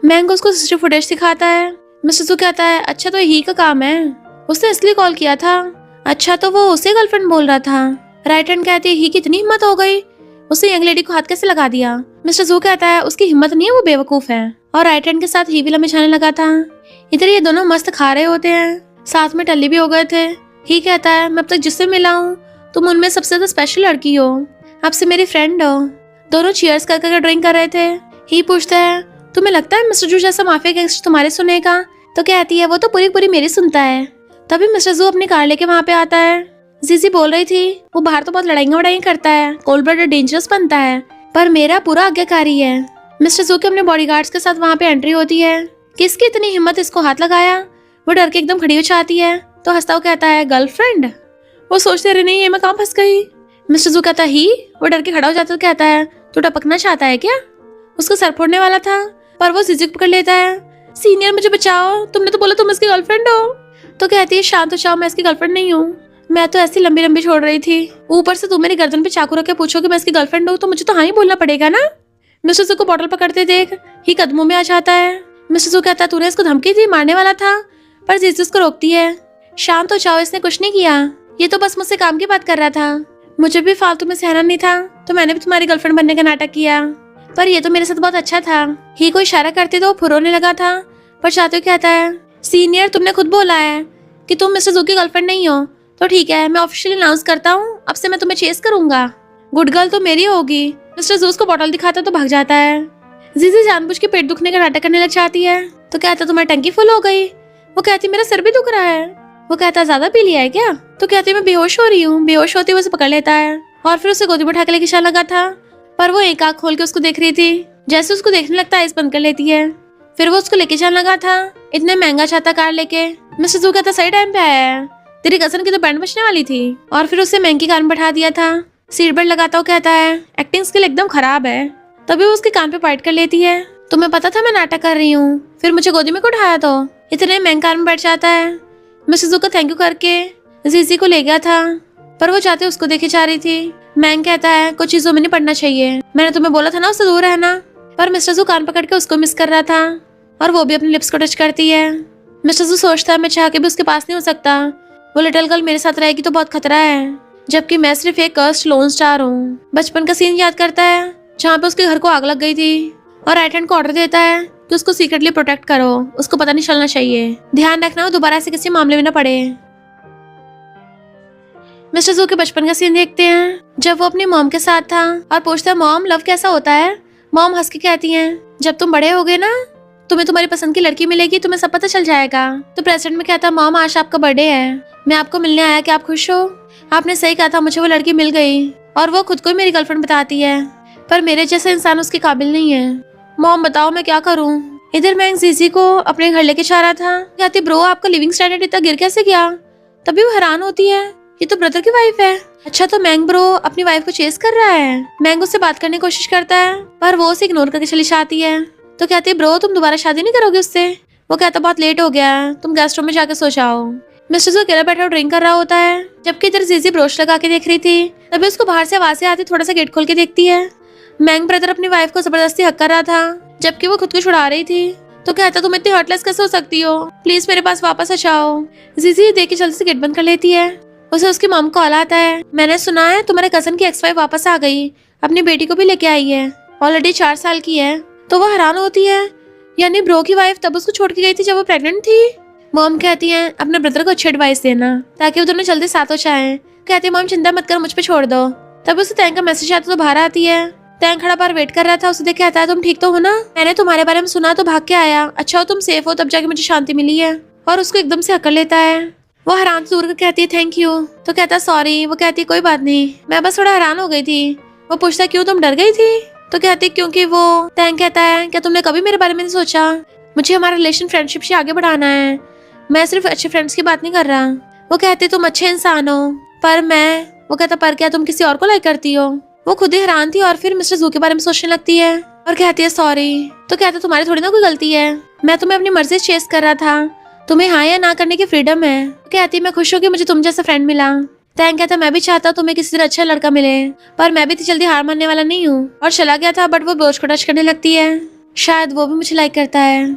मैंग उसको सीसीटीवी फुटेज दिखाता है। मिस्टर जू कहता है अच्छा तो ही का काम है, उसने इसलिए कॉल किया था। अच्छा तो वो उसे गर्लफ्रेंड बोल रहा था। राइट हैंड कहती है ही की इतनी हिम्मत हो गई, उसने यंग लेडी को हाथ कैसे लगा दिया। मिस्टर जू कहता है उसकी हिम्मत नहीं है, वो बेवकूफ है। और राइट हैंड के साथ ही भी लम्बे जाने लगा था। इधर ये दोनों मस्त खा रहे होते हैं, साथ में टल्ली भी हो गए थे। ही कहता है मैं अब तक जिससे मिला हूँ तुम उनमें सबसे ज्यादा स्पेशल लड़की हो, आपसे मेरी फ्रेंड हो। दोनों चीयर्स कर ड्रिंक कर रहे थे। ही पूछता है तुम्हें लगता है मिस्टर जू जैसा माफिया गैंगस्टर तुम्हारे सुनेगा। तो कहती है वो तो पूरी पूरी मेरी सुनता है। तभी मिस्टर जू अपनी कार लेके वहाँ पे आता है। जीजी बोल रही थी वो बाहर तो बहुत लड़ाई करता है, कोल्ड ब्लडेड डेंजरस बनता है, पर मेरा पूरा आज्ञाकारी है। मिस्टर जू के अपने बॉडीगार्ड्स के साथ वहाँ पे एंट्री होती है। किसकी इतनी हिम्मत इसको हाथ लगाया। वो डर के एकदम खड़ी हो जाती है तो हंसता हुआ कहता है गर्लफ्रेंड। वो सोचते रहे नहीं ये मैं कहाँ फंस गई। मिस्टर जू कहता ही। वो डर के खड़ा हो जाता तो कहता है तू टपकना चाहता है क्या। उसको सर फोड़ने वाला था पर वो जीजी को पकड़ लेता है। सीनियर मुझे बचाओ, तुमने तो बोला तुम इसकी गर्लफ्रेंड हो। तो कहती है शांत हो जाओ, मैं इसकी गर्लफ्रेंड नहीं हूँ, मैं तो ऐसी लंबी लंबी छोड़ रही थी। ऊपर से तुम मेरी गर्दन पे चाकू रख के पूछो कि मैं इसकी गर्लफ्रेंड हूँ तो मुझे तो हाँ ही बोलना पड़ेगा ना। मिस्टर जू को बॉटल पकड़ते देख ही कदमों में आ जाता है। मिस्टर जू कहता है तूने इसको धमकी दी, मारने वाला था, पर जीजी उसको रोकती है। शांत हो जाओ, इसने कुछ नहीं किया, ये तो बस मुझसे काम की बात कर रहा था, मुझे भी फालतू में सहना नहीं था तो मैंने भी तुम्हारी गर्लफ्रेंड बनने का नाटक किया, पर ये तो मेरे साथ बहुत अच्छा था। ही को इशारा करते तो वो फुरोने लगा था, पर चातु कहता है सीनियर तुमने खुद बोला है कि तुम मिस्टर जू की गर्लफ्रेंड नहीं हो, तो ठीक है मैं ऑफिशियली अनाउंस करता हूँ, अब से मैं तुम्हें चेस करूंगा, गुड गर्ल तो मेरी होगी। मिस्टर जू को बॉटल दिखाता तो भाग जाता है। जीजी जानबूझ के पेट दुखने का नाटक करने लग जाती है तो कहता तुम्हारी टंकी फुल हो गई। वो कहती मेरा सिर भी दुख रहा है। वो कहता ज्यादा पी लिया है क्या। तो कहती मैं बेहोश हो रही हूँ। बेहोश होते हुए उसे पकड़ लेता है और फिर उसे गोदी में उठा के लेके चलने लगा था, पर वो एक आंख खोल के उसको देख रही थी। जैसे उसको देखने लगता है आइस बंद कर लेती है। फिर वो उसको लेके जाने लगा था, इतने महंगा चाहता कार लेके। मिस्टर जू कहता सही टाइम पे आया है, तेरी कजन की तो बैंड बजने वाली थी। और फिर उसे महंगी कार में बैठा दिया था। सीट बेल्ट लगाता हुआ कहता है एक्टिंग स्किल एकदम खराब है। तभी वो उसके कान पे पॉइंट कर लेती है तुम्हें पता था मैं नाटक कर रही हूँ, फिर मुझे गोदी में क्यों उठाया। तो इतने महंगी कार में बैठ जाता है। मिस्टर जू को थैंक यू करके जीजी को ले गया था, पर वो चाहते उसको देखे जा रही थी। मैंग कहता है कुछ चीजों में नहीं पड़ना चाहिए, मैंने तुम्हें बोला था ना उससे दूर रहना, पर मिस्टर जू कान पकड़ के उसको मिस कर रहा था। और वो भी अपनी लिप्स को टच करती है। मिस्टर जू सोचता है मैं चाह के भी उसके पास नहीं हो सकता, वो लिटिल गर्ल मेरे साथ रहेगी तो बहुत खतरा है, जबकि मैं सिर्फ एक कर्स्ड लोन स्टार हूँ। बचपन का सीन याद करता है जहाँ पे उसके घर को आग लग गई थी और राइट हैंड को ऑर्डर देता है कि उसको सीक्रेटली प्रोटेक्ट करो, उसको पता नहीं चलना चाहिए, ध्यान रखना वो दोबारा ऐसे किसी मामले में न पड़े। मिस्टर जू के बचपन का सीन देखते हैं जब वो अपनी मॉम के साथ था और पूछता है मॉम लव कैसा होता है। मॉम हंस के कहती हैं जब तुम बड़े होगे ना तुम्हें तुम्हारी पसंद की लड़की मिलेगी, तुम्हें सब पता चल जाएगा। तो प्रेसिडेंट में कहता है मॉम आज आपका बर्थडे है, मैं आपको मिलने आया कि आप खुश हो। आपने सही कहा था, मुझे वो लड़की मिल गई और वो खुद को ही मेरी गर्लफ्रेंड बताती है, पर मेरे जैसा इंसान उसके काबिल नहीं है। मॉम बताओ मैं क्या करूं। इधर मैं जीजी को अपने घर लेके जा रहा था, कहती ब्रो आपका लिविंग स्टैंडर्ड इतना गिर कैसे गया। तभी वो हैरान होती है ये तो ब्रदर की वाइफ है। अच्छा तो मैंग ब्रो अपनी वाइफ को चेस कर रहा है। मैंग उससे बात करने की कोशिश करता है पर वो उसे इग्नोर करके चली जाती है। तो कहती है ब्रो तुम दोबारा शादी नहीं करोगे उससे। वो कहता बहुत लेट हो गया, तुम गेस्ट रूम में जाके सो जाओ। मिस्टर जू अकेला बैठा ड्रिंक कर रहा होता है, जबकि इधर जीजी ब्रोश लगा के देख रही थी। तभी उसको बाहर से आवाजें आती, थोड़ा सा गेट खोल के देखती है। मैंग ब्रदर अपनी वाइफ को जबरदस्ती हक कर रहा था जबकि वो खुद को छुड़ा रही थी। तो कहता तुम इतनी हर्टलेस कैसे हो सकती हो, प्लीज मेरे पास वापस आ जाओ। जीजी देख के जल्दी से गेट बंद कर लेती है। उसे उसकी मॉम कॉल आता है, मैंने सुना है तुम्हारे कजन की एक्स वाइफ वापस आ गई, अपनी बेटी को भी लेके आई है, ऑलरेडी 4 साल की है। तो वो हैरान होती है, यानी ब्रो की वाइफ तब उसको छोड़ के गई थी जब वो प्रेग्नेंट थी। मॉम कहती है अपने ब्रदर को अच्छी एडवाइस देना ताकि वो दोनों जल्दी साथ हो जाएं। कहती है मॉम चिंता मत कर, मुझ पे छोड़ दो। तब उसे टैंक का मैसेज आता तो बाहर आती है। टैंक खड़ा बाहर वेट कर रहा था, उसे देख के आता है तुम ठीक तो हो ना, मैंने तुम्हारे बारे में सुना तो भाग के आया, अच्छा हो तुम सेफ हो, तब जाके मुझे शांति मिली है। और उसको एकदम से हकल लेता है। वो हैरान से दूर कहती है थैंक यू। तो कहता है सॉरी। वो कहती है कोई बात नहीं, मैं बस थोड़ा हैरान हो गई थी। वो पूछता क्यों तुम डर गई थी। तो कहती क्योंकि वो टैंक कहता है क्या तुमने कभी मेरे बारे में नहीं सोचा, मुझे हमारा रिलेशन फ्रेंडशिप से आगे बढ़ाना है, मैं सिर्फ अच्छे फ्रेंड्स की बात नहीं कर रहा। वो कहते तुम अच्छे इंसान हो पर मैं, वो कहता पर क्या तुम किसी और को लाइक करती हो। वो खुद ही हैरान थी और फिर मिस्टर जू के बारे में सोचने लगती है और कहती है सॉरी। तो कहता तुम्हारी थोड़ी ना कोई गलती है, मैं तुम्हें अपनी मर्जी से चेस कर रहा था, तुम्हें हाँ या ना करने की फ्रीडम है। कहती मैं खुश हूँ कि मुझे तुम जैसा फ्रेंड मिला। टैंक कहता मैं भी चाहता हूँ तुम्हें किसी तरह अच्छा लड़का मिले, पर मैं भी इतनी जल्दी हार मानने वाला नहीं हूँ। और चला गया था बट वो बोझ को टच करने लगती है, शायद वो भी मुझे लाइक करता है।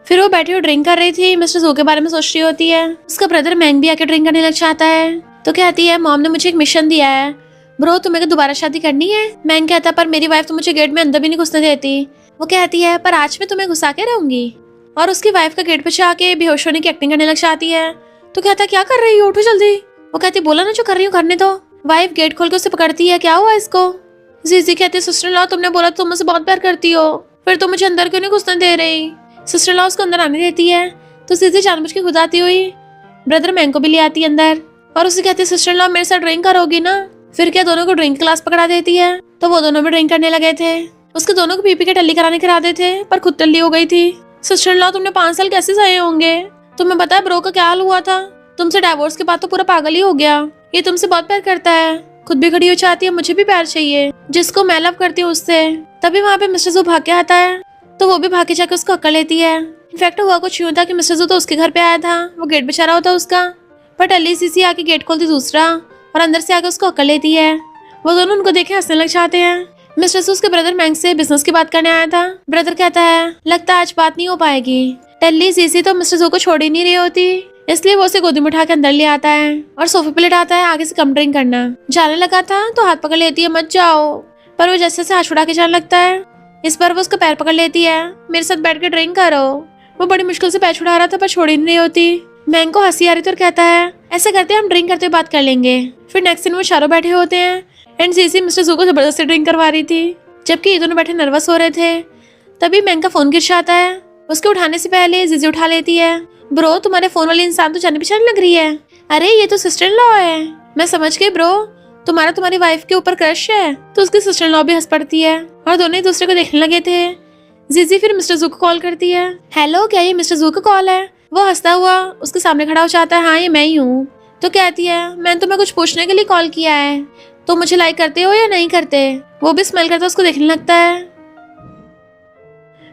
फिर वो बैठी हुई ड्रिंक कर रही थी, मिस्टर जू के बारे में सोच रही होती है। उसका ब्रदर मैंग भी आके ड्रिंक करने लग जाता है। तो कहती है मॉम ने मुझे एक मिशन दिया है, ब्रो तुम्हें दोबारा शादी करनी है। मैंग कहता पर मेरी वाइफ तो मुझे गेट में अंदर भी नहीं घुसने देती। वो कहती है पर आज मैं तुम्हें घुसा के रहूंगी। और उसकी वाइफ का गेट पे जाके बेहोश होने की एक्टिंग करने लग जाती है। तो कहता क्या कर रही हो, उठो जल्दी। वो कहती बोला ना जो कर रही हूँ करने दो। वाइफ गेट खोल के उसे पकड़ती है, क्या हुआ इसको। जीजी कहती सिस्टर लॉ तुमने बोला तुम मुझसे बहुत प्यार करती हो, फिर तुम मुझे अंदर क्यों नहीं घुसने दे रही। सिस्टर लॉ उसको अंदर आने देती है। तो जीजी जानबूझ के खुद आती हुई ब्रदर मैंग को भी ले आती है अंदर और उसे कहती है सिस्टर लॉ मेरे साथ ड्रिंक करोगी ना। फिर क्या दोनों को ड्रिंक क्लास पकड़ा देती है। तो वो दोनों भी ड्रिंक करने लगे थे। उसके दोनों को पीपी के टल्ली कराने के इरादे थे पर खुद टल्ली हो गई थी। सिस्टर लॉ तुमने 5 साल कैसे सहे होंगे, तुम्हें पता है ब्रो का क्या हाल हुआ था, तुमसे डिवोर्स के बाद तो पूरा पागल ही हो गया। ये तुमसे बहुत प्यार करता है, खुद भी खड़ी हो चाहती है, मुझे भी प्यार चाहिए जिसको मैं लव करती हूँ उससे। तभी वहाँ पे मिस्टर जू भाग के आता है तो वो भी भाग के जाके उसको अक्कड़ लेती है। इनफैक्ट हुआ कुछ यूं था कि मिस्टर जू तो उसके घर पे आया था, वो गेट पे रहा होता उसका, पर टल्ली सीसी आके गेट खोलती दूसरा और अंदर से आके उसको अक्कड़ लेती है। वो दोनों उनको देखे हंसने लग जाते हैं। मिस्टर जू उसके ब्रदर मैंग से बिजनेस की बात करने आया था। ब्रदर कहता है लगता है आज बात नहीं हो पाएगी। टल्ली सीसी तो मिस्टर जू को छोड़ ही नहीं रही होती, इसलिए वो उसे गोदी में उठा के अंदर ले आता है और सोफे पे लेटाता है, आगे से कम ड्रिंक करना। जाने लगा था तो हाथ पकड़ लेती है मत जाओ, पर वो जैसे हाथ छुड़ा के जाने लगता है। इस बार वो उसका पैर पकड़ लेती है, मेरे साथ बैठ के ड्रिंक करो। वो बड़ी मुश्किल से पैर छुड़ा रहा था पर छोड़ ही नहीं होती। मैंग को हंसी आ रही थी और कहता है ऐसा करते हैं हम ड्रिंक करते हुए बात कर लेंगे। फिर नेक्स्ट दिन वो चारों बैठे होते हैं एंड सीसी मिस्टर जू को जबरदस्ती ड्रिंक करवा रही थी, जबकि ये दोनों बैठे नर्वस हो रहे थे। तभी मैंग का फोन गिर जाता है, उसके उठाने से पहले जीजी उठा लेती है। ब्रो तुम्हारे फोन वाली इंसान तो जाने पहचाने लग रही है। अरे ये तो सिस्टर इन लॉ है। मैं समझ गई ब्रो, तुम्हारी वाइफ के ऊपर क्रश है। तो उसकी सिस्टर इन लॉ भी हंस पड़ती है और दोनों एक दूसरे को देखने लगे थे। जीजी फिर मिस्टर जू को कॉल करती है, हेलो क्या ये मिस्टर जू का कॉल है। वो हंसता हुआ उसके सामने खड़ा हो जाता है, हाँ ये मैं ही हूँ। तो कहती है मैंने तुम्हें कुछ पूछने के लिए कॉल किया है, तो मुझे लाइक करते हो या नहीं करते। वो भी स्मेल करता उसको देखने लगता है,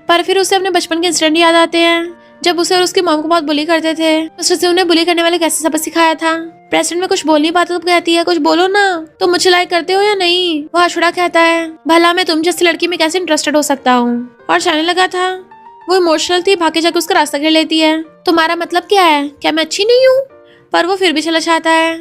पर फिर उसे अपने बचपन के इंसिडेंट याद आते हैं जब उसे और उसकी मॉम को बहुत बुली करते थे। मिस्टर जू ने बुली करने वाले कैसे सबक सिखाया था। प्रेसिडेंट में कुछ बोल नहीं पाता तो कहती है कुछ बोलो ना, तो मुझे लाइक करते हो या नहीं। वो हाथ छुड़ा कहता है भला मैं तुम जैसी लड़की में कैसे इंटरेस्टेड हो सकता हूँ। और जाने लगा था वो इमोशनल थी, भागे जाके उसका रास्ता घेर लेती है। तुम्हारा मतलब क्या है? क्या मैं अच्छी नहीं हूँ? पर वो फिर भी चला जाता है।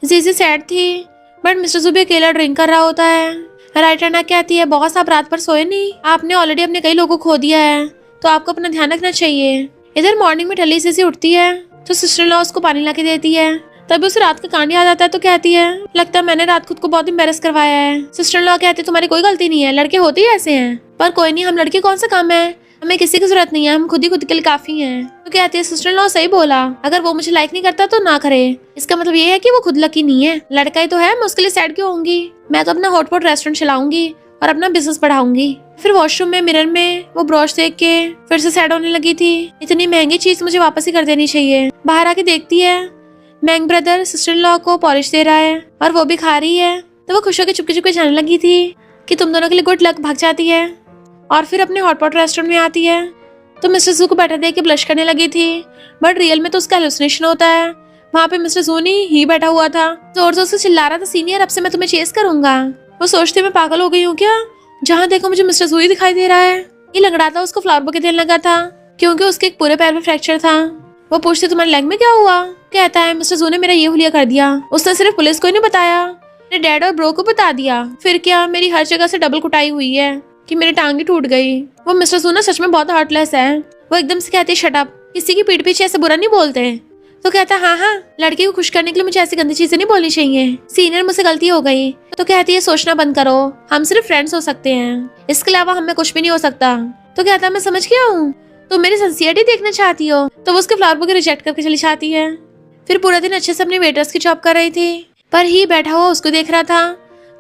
जीजी सैड थी, बट मिस्टर जू भी अकेला ड्रिंक कर रहा होता है। राइटर कहती है, बॉस आप रात पर सोए नहीं, आपने ऑलरेडी अपने कई लोगों को खो दिया है, तो आपको अपना ध्यान रखना चाहिए। इधर मॉर्निंग में ठल्ली से उठती है तो सिस्टर लॉ उसको पानी ला के देती है। तभी उसे रात का कांड याद आता है तो कहती है, लगता है मैंने रात खुद को बहुत एम्बैरेस करवाया है। सिस्टर लॉ कहती है, तुम्हारी कोई गलती नहीं है, लड़के होते ही ऐसे हैं। पर कोई नहीं, हम लड़के कौन सा काम है, हमें किसी की जरूरत नहीं है, हम खुद ही खुद के लिए काफी हैं। तो कहती है, सिस्टर लॉ सही बोला, अगर वो मुझे लाइक नहीं करता तो ना करे। इसका मतलब ये है कि वो खुद लकी नहीं है, लड़का ही तो है, मैं उसके लिए सैड क्यों होंगी। मैं तो अपना हॉटपॉट रेस्टोरेंट चलाऊंगी और अपना बिजनेस बढ़ाऊंगी। फिर वॉशरूम में मिरर में वो ब्रश देख के फिर से सैड होने लगी थी। इतनी महंगी चीज मुझे वापस ही कर देनी चाहिए। बाहर आके देखती है मैंग ब्रदर सिस्टर लॉ को पॉलिश दे रहा है और वो भी खा रही है। तो वो खुश होकर चुपके चुपके जाने लगी थी कि तुम दोनों के लिए गुड लक। भाग जाती है और फिर अपने हॉटपॉट रेस्टोरेंट में आती है तो मिस्टर जू को बैटर देख के ब्लश करने लगी थी, बट रियल में तो उसका हेलुसिनेशन होता है। वहाँ पे मिस्टर जू ही बैठा हुआ था, जोर जोर से चिल्ला रहा था, सीनियर अब से मैं तुम्हें चेस करूंगा। वो सोचती मैं पागल हो गई हूँ क्या, जहाँ देखो मुझे मिस्टर जू ही दिखाई दे रहा है। ये लंगड़ाता उसको फ्लावर बुके देने लगा था क्योंकि उसके एक पूरे पैर में फ्रैक्चर था। वो पूछती तुम्हारे लेग में क्या हुआ? कहता है, मिस्टर जू ने मेरा ये हुलिया कर दिया, उसने सिर्फ पुलिस को ही नहीं बताया, मेरे डैड और ब्रो को बता दिया। फिर क्या, मेरी हर जगह से डबल कुटाई हुई है कि मेरी टांग टूट गई। वो मिस्टर जू ना सच में बहुत हार्टलेस है। वो एकदम से कहती है, शट अप, किसी की पीठ पीछे ऐसे बुरा नहीं बोलते। तो कहता है, हाँ लड़की को खुश करने के लिए मुझे ऐसी गंदी चीजें नहीं बोलनी चाहिए, सीनियर मुझसे गलती हो गई। तो कहती है, सोचना बंद करो, हम सिर्फ फ्रेंड्स हो सकते हैं, इसके अलावा हमें कुछ भी नहीं हो सकता। तो कहता है, मैं समझ गया हूँ, तुम मेरी सिंसियरिटी देखना चाहती हो। तो वो उसके फ्लावर बुके रिजेक्ट करके चली जाती है। फिर पूरा दिन अच्छे से अपने वेटर्स की जॉब कर रही थी, पर ही बैठा हुआ उसको देख रहा था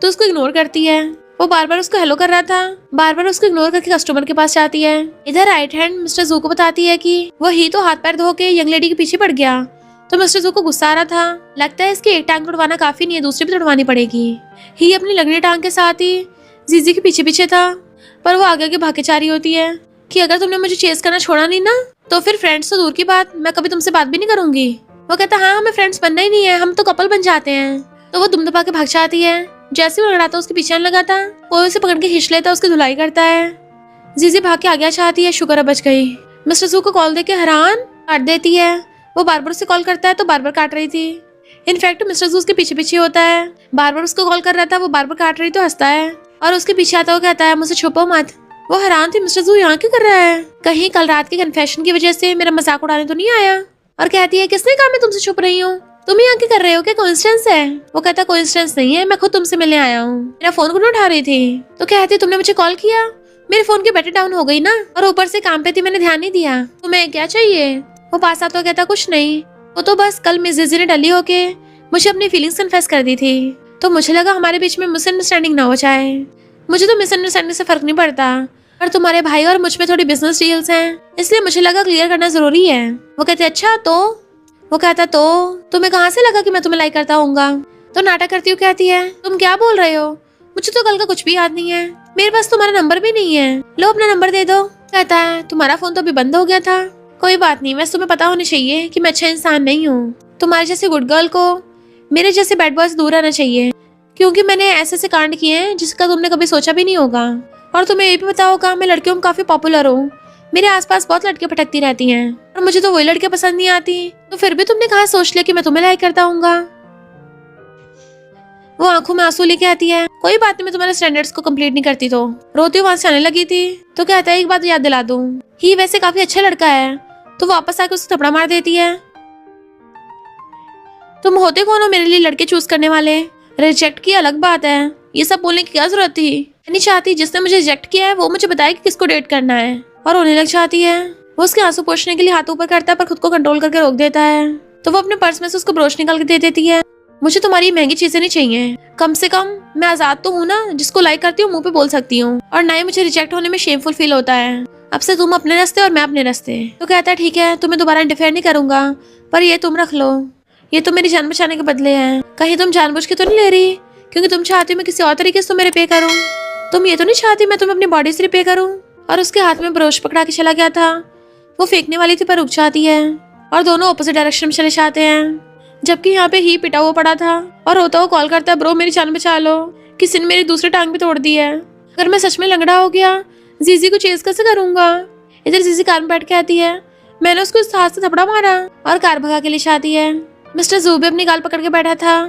तो उसको इग्नोर करती है। वो बार बार उसको हेलो कर रहा था, बार बार उसको इग्नोर करके कस्टमर के पास जाती है। इधर राइट हैंड मिस्टर जू को बताती है कि वो ही तो हाथ पैर धो के यंग लेडी के पीछे पड़ गया। तो मिस्टर जू को गुस्सा आ रहा था, लगता है इसकी एक टांग तोड़वाना काफी नहीं है, दूसरी भी तोड़वानी पड़ेगी। ही अपनी लगनी टांग के साथ ही जीजी के पीछे पीछे था, पर वो आगे भागे जा रही होती है कि अगर तुमने मुझे चेस करना छोड़ा नहीं ना, तो फिर फ्रेंड्स तो दूर की बात, मैं कभी तुमसे बात भी नहीं करूंगी। वो कहता, हाँ हमें फ्रेंड्स बनना ही नहीं है, हम तो कपल बन जाते हैं। तो वो दुम दबा के भाग जाती है। जैसे वो लड़ाता उसके पीछे लगा था, वो उसे पकड़ के खींच लेता, उसकी धुलाई करता है। जीजी भाग के आ गया चाहती है, शुक्र है बच गई। मिस्टर जू को कॉल देके हैरान काट देती है। वो बार बार उसे कॉल करता है तो बार बार काट रही थी। इनफैक्ट मिस्टर जू उसके पीछे पीछे होता है, बार बार उसको कॉल कर रहा था, वो बार बार काट रही तो हंसता है और उसके पीछे आता हुआ कहता है, मुझसे छुपो मत। वो हैरान थी, मिस्टर जू यहाँ क्यों कर रहा है, कहीं कल रात के कन्फेशन की वजह से मेरा मजाक उड़ाने तो नहीं आया। और कहती है, किसने कहा मैं तुमसे छुप रही हूँ, तुम यहाँ क्या कर रहे हो, क्या कोइंसिडेंस है? वो कहता, कोइंसिडेंस नहीं है, मैं खुद तुमसे मिलने आया हूँ, मेरा फोन क्यों उठा रही थी? तो कहती, तुमने मुझे कॉल किया, मेरे फोन की बैटरी डाउन हो गई ना, और ऊपर से काम पे थी, मैंने ध्यान नहीं दिया। तुम्हें क्या चाहिए? वो पास आता कहता, कुछ नहीं, वो तो बस कल मिस जीजी ने डली होके मुझे अपनी फीलिंग्स कन्फेस कर दी थी, तो मुझे लगा हमारे बीच में मिसअंडरस्टैंडिंग ना हो जाए। मुझे तो मिसअंडरस्टैंडिंग से फर्क नहीं पड़ता, पर तुम्हारे भाई और मुझ में थोड़ी बिजनेस डील्स हैं, इसलिए मुझे लगा क्लियर करना जरूरी है। वो कहते, अच्छा तो? वो कहता, तो तुम्हें कहाँ से लगा कि मैं तुम्हें लाइक करता हूँगा? तो नाटक करती हूँ कहती है, तुम क्या बोल रहे हो, मुझे तो कल का कुछ भी याद नहीं है, मेरे पास तुम्हारा नंबर भी नहीं है, लो अपना नंबर दे दो। कहता है, तुम्हारा फोन तो अभी बंद हो गया था। कोई बात नहीं, वैसे तुम्हें पता होना चाहिए कि मैं अच्छा इंसान नहीं हूँ, तुम्हारे जैसे गुड गर्ल को मेरे जैसे बैड बॉय से दूर रहना चाहिए, क्योंकि मैंने ऐसे ऐसे कांड किए हैं जिसका तुमने कभी सोचा भी नहीं होगा। और तुम्हें ये भी पता होगा मैं लड़कियों में काफी पॉपुलर हूँ, मेरे आसपास बहुत लड़कियां भटकती रहती हैं और मुझे तो वही लड़कियां पसंद नहीं आती, तो फिर भी तुमने कहाँ सोच लिया कि मैं तुम्हें लाइक करता हूँगा। वो आंखों में आंसू लेके आती है, कोई बात नहीं, मैं तुम्हारे स्टैंडर्ड्स को कंप्लीट नहीं करती। तो रोती वहां से आने लगी थी तो कहता है, एक बात याद दिला दूं, ही वैसे काफी अच्छा लड़का है। तो वापस आके उसको थपड़ा मार देती है। तुम होते कौन हो मेरे लिए लड़के चूज करने वाले? रिजेक्ट की अलग बात है, ये सब बोलने की क्या जरूरत थी? मैं नहीं चाहती जिसने मुझे रिजेक्ट किया है वो मुझे बताए कि किसको डेट करना है। और रोने लग जाती है। वो उसके आंसू पोंछने के लिए हाथ ऊपर करता है पर खुद को कंट्रोल करके रोक देता है। तो वो अपने पर्स में से उसको ब्रोच निकाल के दे देती है। मुझे तुम्हारी महंगी चीजें नहीं चाहिए, कम से कम मैं आजाद तो हूँ ना, जिसको लाइक करती हूँ मुंह पे बोल सकती हूँ, और ना ही मुझे रिजेक्ट होने में शेमफुल फील होता है। अब से तुम अपने रास्ते और मैं अपने रास्ते। तो कहता है, ठीक है, तुम्हें दोबारा इंटरफेयर नहीं करूंगा, पर ये तुम रख लो, ये तो मेरी जान बचाने के बदले है। कहीं तुम जानबूझ के तो नहीं ले रही क्योंकि तुम चाहती हो मैं किसी और तरीके से तुम्हें रिपे करूँ? तुम ये तो नहीं चाहती मैं तुम्हें अपनी बॉडी से रिपे करूँ? और उसके हाथ में ब्रोच पकड़ा के चला गया था। वो फेंकने वाली थी पर रुक जाती है और दोनों ऑपोजिट डायरेक्शन में चले जाते हैं। जबकि यहाँ पे ही पिटा हुआ पड़ा था और रोता हुआ कॉल करता है, ब्रो मेरी जान बचा लो, किसी ने मेरी दूसरी टांग भी तोड़ दी है। अगर मैं सच में लंगड़ा हो गया जीजी को चेज कैसे करूंगा? इधर जीजी कार में बैठ के आती है। मैंने उसको इस हाथ से थपड़ा मारा और कार भगा के ले जाती है। मिस्टर जू भी अपनी गाल पकड़ के बैठा था।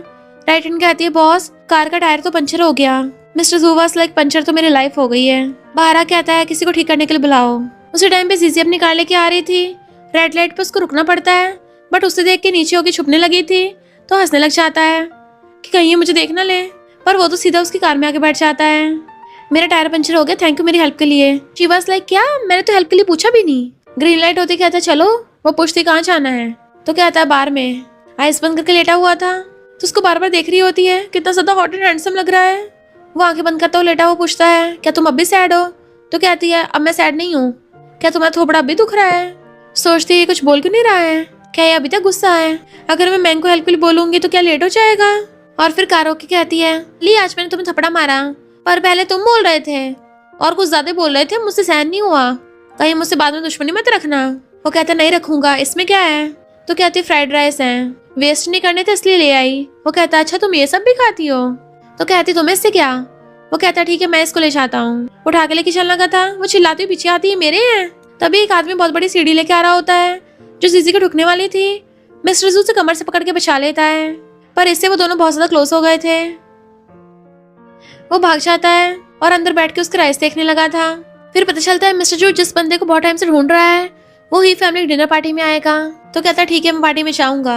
राइट हैंड कहती है बॉस कार का टायर तो पंचर हो गया। मिस्टर जू वाज लाइक पंचर तो मेरी लाइफ हो गई है। बाहर आके आता है किसी को ठीक करने के लिए बुलाओ। उसी टाइम पे जीजी अपनी कार लेके आ रही थी। रेड लाइट पे उसको रुकना पड़ता है बट उससे देख के नीचे होके छुपने लगी थी तो हंसने लग जाता है कि कहीं ये मुझे देख ना ले, पर वो तो सीधा उसकी कार में आके बैठ जाता है। मेरा टायर पंचर हो गया, थैंक यू मेरी हेल्प के लिए। शी वाज लाइक क्या, मैंने तो हेल्प के लिए पूछा भी नहीं। ग्रीन लाइट होती कहता है चलो। वो पूछती कहाँ जाना है तो कहता है बार में। आइस बंद करके लेटा हुआ था तो उसको बार बार देख रही होती है कितना ज्यादा हॉट एंड हैंडसम लग रहा है। वो आंखें बंद करता हुआ लेटा हुआ पूछता है क्या तुम अब भी सैड हो तो कहती है अब मैं सैड नहीं हूँ। क्या तुम्हारा थोपड़ा अब भी दुख रहा है? सोचती है कुछ बोल क्यों नहीं रहा है, क्या ये अभी तक गुस्सा है? अगर मैं मैंग को हेल्प के लिए बोलूंगी तो क्या लेट हो जाएगा? और फिर कार रोक के कहती है ली आज मैंने तुम्हें थपड़ा मारा पर पहले तुम बोल रहे थे और कुछ ज्यादा बोल रहे थे, मुझसे सहन नहीं हुआ, कहीं मुझसे बाद में दुश्मनी मत रखना। वो कहता नहीं रखूंगा, इसमें क्या है? तो कहती फ्राइड राइस है, वेस्ट नहीं करने थे इसलिए ले आई। वो कहता अच्छा तुम ये सब भी खाती हो? तो कहती तुम्हें इससे क्या? वो कहता ठीक है मैं इसको ले जाता हूँ। उठा के लेके चलना का था, वो चिल्लाती हुई पीछे आती है मेरे हैं। तभी एक आदमी बहुत बड़ी सीढ़ी लेके आ रहा होता है जो जीजी को ठुकने वाली थी। मिस्टर जू से कमर से पकड़ के बचा लेता है पर इससे वो दोनों बहुत ज्यादा क्लोज हो गए थे। वो भाग जाता है और अंदर बैठ के उसके राइस देखने लगा था। फिर पता चलता है मिस्टर जू जिस बंदे को बहुत टाइम से ढूंढ रहा है वो ही फैमिली डिनर पार्टी में आएगा। तो कहता ठीक है मैं पार्टी में जाऊंगा।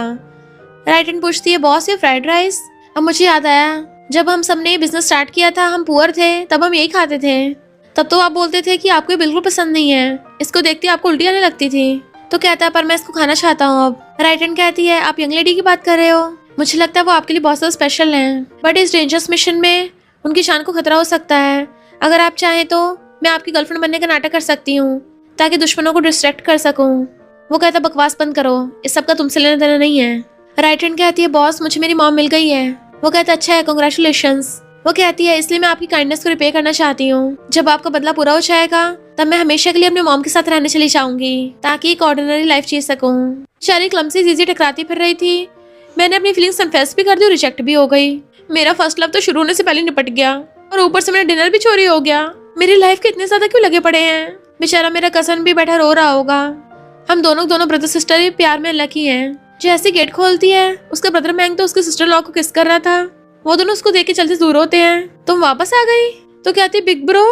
राइट एंड पूछती है बॉस ये फ्राइड राइस? अब मुझे याद आया जब हम सबने बिजनेस स्टार्ट किया था हम पुअर थे तब हम यही खाते थे। तब तो आप बोलते थे कि आपको ये बिल्कुल पसंद नहीं है, इसको देखते आपको उल्टी आने लगती थी। तो कहता है पर मैं इसको खाना चाहता हूँ अब। राइट एंड कहती है आप यंग लेडी की बात कर रहे हो, मुझे लगता है वो आपके लिए बहुत ज्यादा स्पेशल है बट इस डेंजरस मिशन में उनकी जान को खतरा हो सकता है। अगर आप चाहें तो मैं आपकी गर्लफ्रेंड बनने का नाटक कर सकती हूँ ताकि दुश्मनों को डिस्ट्रैक्ट कर सकूं। वो कहता बकवास बंद करो, इस सब का तुमसे लेना देना नहीं है। राइट हैंड कहती है बॉस मुझे मेरी मॉम मिल गई है। वो कहता अच्छा है कांग्रेचुलेशंस। वो कहती है इसलिए मैं आपकी काइंडनेस को रिपे करना चाहती हूँ, जब आपका बदला पूरा हो जाएगा तब मैं हमेशा के लिए अपने मॉम के साथ रहने चली जाऊंगी ताकि एक ऑर्डिनरी लाइफ जी सकूं। शारी क्लमसी जीजी टकराती फिर रही थी। मैंने अपनी फीलिंग्स कन्फेस भी कर दी और रिजेक्ट भी हो गई। मेरा फर्स्ट लव तो शुरू होने से पहले निपट गया और ऊपर से मेरा डिनर भी चोरी हो गया। मेरी लाइफ के इतने ज्यादा क्यों लगे पड़े हैं? बेचारा मेरा कजन भी बैठा रो रहा होगा। हम दोनों ब्रदर सिस्टर ही प्यार में लकी हैं। जैसे गेट खोलती है उसका ब्रदर मैंग तो उसके सिस्टर लॉ को किस कर रहा था। वो दोनों उसको देख के चलते दूर होते हैं। तुम वापस आ गई? तो कहती बिग ब्रो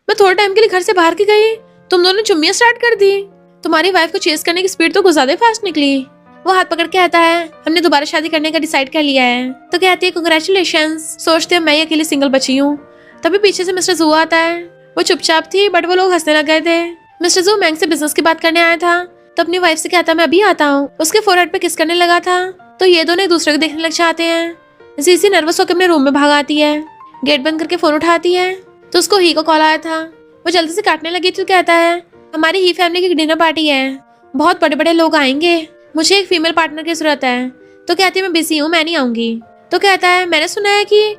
मैं थोड़े टाइम के लिए घर से बाहर की गई, तुम दोनों चुम्मियां स्टार्ट कर दी। तुम्हारी वाइफ को चेस करने की स्पीड तो कुछ ज्यादा फास्ट निकली। वो हाथ पकड़ के आता है हमने दोबारा शादी करने का डिसाइड कर लिया है। तो कहती है कांग्रेचुलेशंस। सोचते हैं मैं ही अकेली सिंगल बची हूँ। तभी पीछे से मिस्टर जू आता है। वो चुपचाप थी बट वो लोग हंसने लग गए थे। मिस्टर जू मैंग से बिजनेस की बात करने आया था तो अपनी वाइफ से कहता मैं अभी आता हूँ। उसके फोरहेड पे किस करने लगा था तो ये दोनों एक दूसरे को देखने लग जाते हैं। जीसी नर्वस होकर अपने रूम में भाग आती है। गेट बंद करके फोन उठाती है तो उसको ही को कॉल आया था। वो जल्दी से काटने लगी तो कहता है हमारी ही फैमिली की डिनर पार्टी है, बहुत बड़े बड़े लोग आएंगे, मुझे एक फीमेल पार्टनर की जरूरत है। तो कहती है मैं बिजी हूँ मैं नहीं आऊंगी। तो कहता है मैंने सुना है कि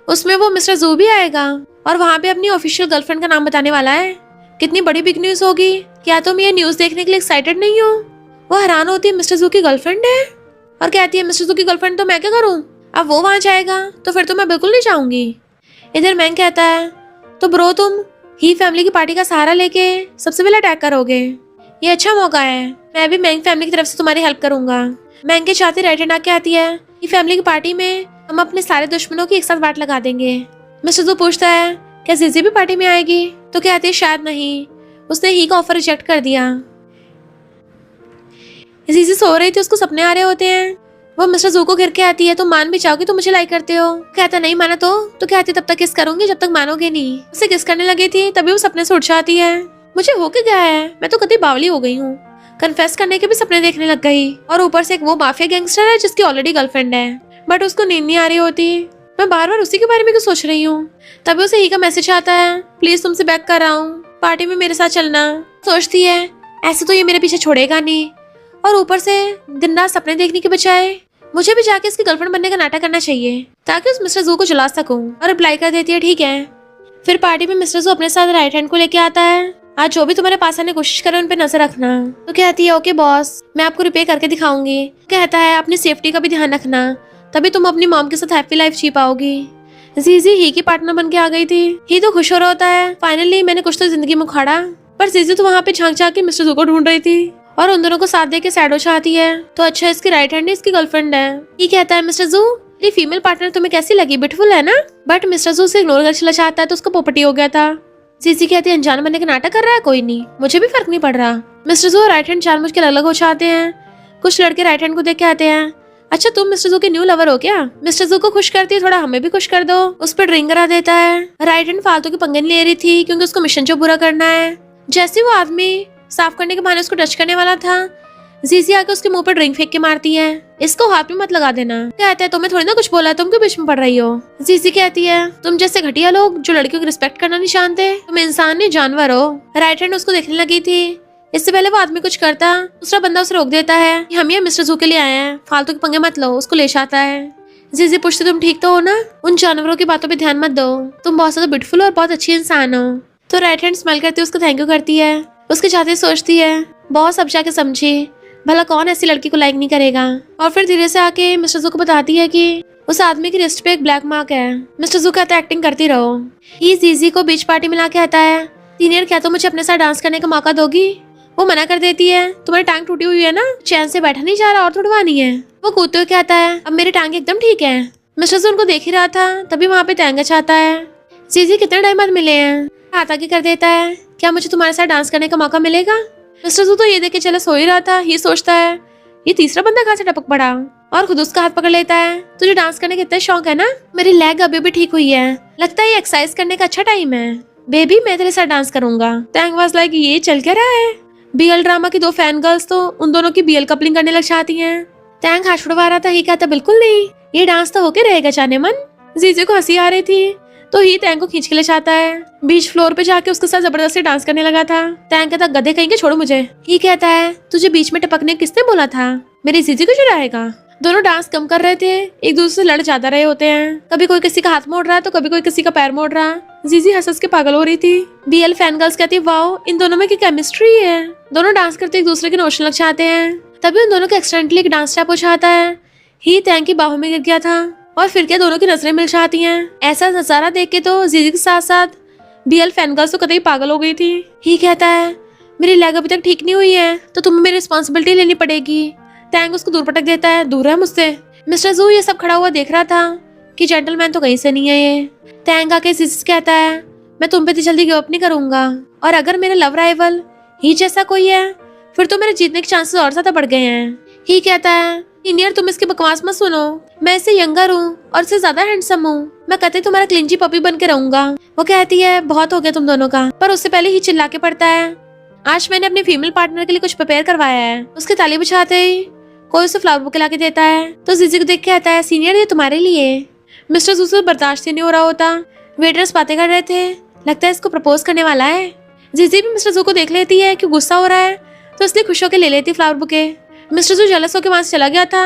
उसमें वो मिस्टर जू भी आएगा और वहाँ पे अपनी ऑफिशियल गर्लफ्रेंड का नाम बताने वाला है। कितनी बड़ी बिग न्यूज होगी, क्या तुम ये न्यूज देखने के लिए एक्साइटेड नहीं हो? वो हैरान होती है मिस्टर जू की गर्लफ्रेंड है और कहती है मिस्टर जू की गर्लफ्रेंड तो मैं क्या करूँ, अब वो वहाँ जाएगा तो फिर तो मैं बिल्कुल नहीं जाऊंगी। इधर मैंग कहता है तो ब्रो तुम ही फैमिली की पार्टी का सहारा लेके सबसे पहले अटैक करोगे, ये अच्छा मौका है, मैं भी मैंग फैमिली की तरफ से तुम्हारी हेल्प करूंगा। मैंग के चाहते राइट हैंड आके आती है ये फैमिली की पार्टी में हम अपने सारे दुश्मनों की एक साथ वाट लगा देंगे। मिस्टर जू पूछता है क्या जीजी भी पार्टी में आएगी? तो कहती है शायद नहीं, उसने ही का ऑफर रिजेक्ट कर दिया। जीजी सो रही थी, उसको सपने आ रहे होते हैं। वो मिस्टर जू को घिर के आती है तो मान भी जाओगी तो मुझे लाइक करते हो? कहता नहीं माना तो कहती तब तक किस करूंगी जब तक मानोगे नहीं। उसे किस करने लगी थी तभी वो सपने से उठ जाती है। मुझे हो के गया है, मैं तो कतई बावली हो गई हूँ, कन्फेस करने के भी सपने देखने लग गई और ऊपर से एक वो माफिया गैंगस्टर है जिसकी ऑलरेडी गर्लफ्रेंड है बट उसको नींद नहीं आ रही होती। मैं बार बार उसी के बारे में क्यों सोच रही हूँ। तभी उसे ही का मैसेज आता है प्लीज तुमसे बैक कर रहा हूँ, पार्टी में मेरे साथ चलना। सोचती है ऐसे तो ये मेरे पीछे छोड़ेगा नहीं और ऊपर से दिन रात सपने देखने के बजाय मुझे भी जाके इसकी गर्लफ्रेंड बनने का नाटक करना चाहिए ताकि उस मिस्टर जू को जला सकूं। और रिप्लाई कर देती है ठीक है। फिर पार्टी में मिस्टर जू अपने साथ राइट हैंड को लेके आता है। आज जो भी तुम्हारे पास आने की कोशिश करे उन पे नजर रखना। तो कहती है ओके बॉस, मैं आपको रिपे करके दिखाऊंगी। कहता है अपनी सेफ्टी का भी ध्यान रखना, तभी तुम अपनी मॉम के साथ हैप्पी लाइफ जी पाओगी। जीजी ही की पार्टनर बन के आ गई थी। ही तो खुश हो रहा होता है फाइनली मैंने कुछ तो जिंदगी में उखाड़ा। पर जीजी तो वहाँ पे झांक झांक के मिस्टर जू को ढूंढ रही थी और उन दोनों को साथ दे के सैड हो चाहती है। तो अच्छा इसकी राइट हैंड इसकी गर्लफ्रेंड है। ये कहता है मिस्टर जू मेरी फीमेल पार्टनर तुम्हें कैसी लगी, ब्यूटीफुल है ना। बट मिस्टर जू उसे इग्नोर कर चला चाहता है तो उसका पोपटी हो गया था। जीजी कहती है अनजान बनने का नाटक कर रहा है, कोई नहीं, मुझे भी फर्क नहीं पड़ रहा। मिस्टर जू राइट हैंड जानबूझ के अलग हो चाहते हैं। कुछ लड़के राइट हैंड को देख के आते हैं। अच्छा तुम मिस्टर जू के न्यू लवर हो क्या? मिस्टर जू को खुश करती है, थोड़ा हमें भी खुश कर दो। उस पर ड्रिंक करा देता है। राइट हैंड फालतू के पंगे नहीं ले रही थी क्योंकि उसको मिशन जो पूरा करना है। जैसे वो आदमी साफ करने के बहाने उसको टच करने वाला था, जीजी आके उसके मुंह पर ड्रिंक फेंक के मारती है। इसको हाथ में मत लगा देना। कहता है तुम्हें थोड़ी ना कुछ बोला, तुम क्यों बीच में पड़ रही हो। जीजी कहती है तुम जैसे घटिया लोग जो लड़कियों की रिस्पेक्ट करना नहीं जानते, तुम इंसान नहीं जानवर हो। राइट हैंड उसको देखने लगी थी। इससे पहले वो आदमी कुछ करता, दूसरा बंदा उसे रोक देता है कि हम ये मिस्टर जू के लिए आए हैं, फालतू के पंगे मत लो। उसको ले जाता है। जीजी पूछती तुम ठीक तो हो ना, उन जानवरों की बातों पे ध्यान मत दो, तुम बहुत ज्यादा ब्यूटीफुल और बहुत अच्छी इंसान हो। तो राइट हैंड स्माइल करती है, उसको थैंक यू करती है। उसके जाते सोचती है बहुत सब जाके समझी, भला कौन ऐसी लड़की को लाइक नहीं करेगा। और फिर धीरे से आके मिस्टर जू को बताती है कि उस आदमी की रिस्ट पे एक ब्लैक मार्क है। मिस्टर जू कहता है एक्टिंग करती रहो। ये जीजी को बीच पार्टी में लाके आता है। सीनियर क्या तो मुझे अपने साथ डांस करने का मौका दोगी? वो मना कर देती है, तुम्हारी टांग टूटी हुई है ना, चैन से बैठा नहीं जा रहा और तुड़वानी है। वो कूदते हुए कहता है अब मेरी टांग एकदम ठीक है। मिस्टर जू उनको देख ही रहा था, तभी वहाँ पे तैंगा चाहता है। जीजी कितने टाइम बाद मिले हैं। हाथ आगे कर देता है, क्या मुझे तुम्हारे साथ डांस करने का मौका मिलेगा? मिस्टर जू तो ये देख के चला सो ही रहा था। ये सोचता है ये तीसरा बंदा कहाँ से टपक पड़ा और खुद उसका हाथ पकड़ लेता है। तुझे डांस करने का इतना शौक है ना, मेरी लेग अभी भी ठीक हुई है, लगता है ये एक्सरसाइज करने का अच्छा टाइम है। बेबी मैं तेरे साथ डांस करूंगा। टैंग वाज लाइक ये चल क्या रहा है। बीएल ड्रामा की दो फैन गर्ल्स तो उन दोनों की बीएल कपलिंग करने लग जाती हैं। टैंग हाथ छुड़वा रहा था, ये कहता बिल्कुल नहीं, ये डांस तो होके रहेगा जाने मन। जीजे को हंसी आ रही थी तो ही टैंग को खींच के ले जाता है। बीच फ्लोर पे जाके उसके साथ जबरदस्ती डांस करने लगा था। टैंग कहता गधे कहीं के छोड़ो मुझे। ही कहता है तुझे बीच में टपकने किसने बोला था, मेरी जीजी को चुराएगा। दोनों डांस कम कर रहे थे, एक दूसरे से लड़ ज्यादा रहे होते हैं। कभी कोई किसी का हाथ मोड़ रहा तो कभी कोई किसी का पैर मोड़ रहा। जीजी हंस हंस के पागल हो रही थी। बीएल फैन गर्ल्स कहती वाओ इन दोनों में की केमिस्ट्री है। दोनों डांस करते एक दूसरे के नोशन लग जाते हैं। तभी उन दोनों को एक्सीडेंटली एक डांस स्टेप हो जाता है। ही टैंग की बाहों में गिर गया था और फिर क्या दोनों की नजरें मिल जाती हैं। ऐसा नजारा देख के तो जीजी के साथ साथ बीएल फैन गर्ल्स तो कतई पागल हो गई थी। ही कहता है मेरी लेग अभी तक ठीक नहीं हुई है तो तुम्हें मेरी रिस्पॉन्सिबिलिटी लेनी पड़ेगी। टैंग उसको दूर पटक देता है, दूर है मुझसे। मिस्टर जू ये सब खड़ा हुआ देख रहा था कि जेंटलमैन तो कहीं से नहीं है ये। टैंग आके जीजी से कहता है मैं तुम पे इतनी जल्दी गिव अप नहीं करूंगा, और अगर मेरा लव राइवल ही जैसा कोई है फिर तो मेरे जीतने के चांसेस और ज्यादा बढ़ गए हैं। ही कहता है सीनियर तुम इसकी बकवास मत सुनो, मैं इससे यंगर हूँ और इससे ज्यादा हैंडसम हूँ, मैं कतई तुम्हारा क्लिंची पपी बन के रहूंगा। वो कहती है बहुत हो गया तुम दोनों का, पर उससे पहले ही चिल्ला के पड़ता है आज मैंने अपने फीमेल पार्टनर के लिए कुछ प्रिपेयर करवाया है। उसके ताली बिछाते ही कोई उसे फ्लावर बुके ला के देता है तो जीजी को देख के आता है सीनियर ये तुम्हारे लिए। मिस्टर जू से बर्दाश्त ही नहीं हो रहा होता। वेटर्स बातें कर रहे थे, लगता है इसको प्रपोज करने वाला है। जीजी भी मिस्टर जू को देख लेती है कि गुस्सा हो रहा है तो इसलिए खुश होकर ले लेती फ्लावर बुके। मिस्टर जू जेलस होकर वहां से चला गया था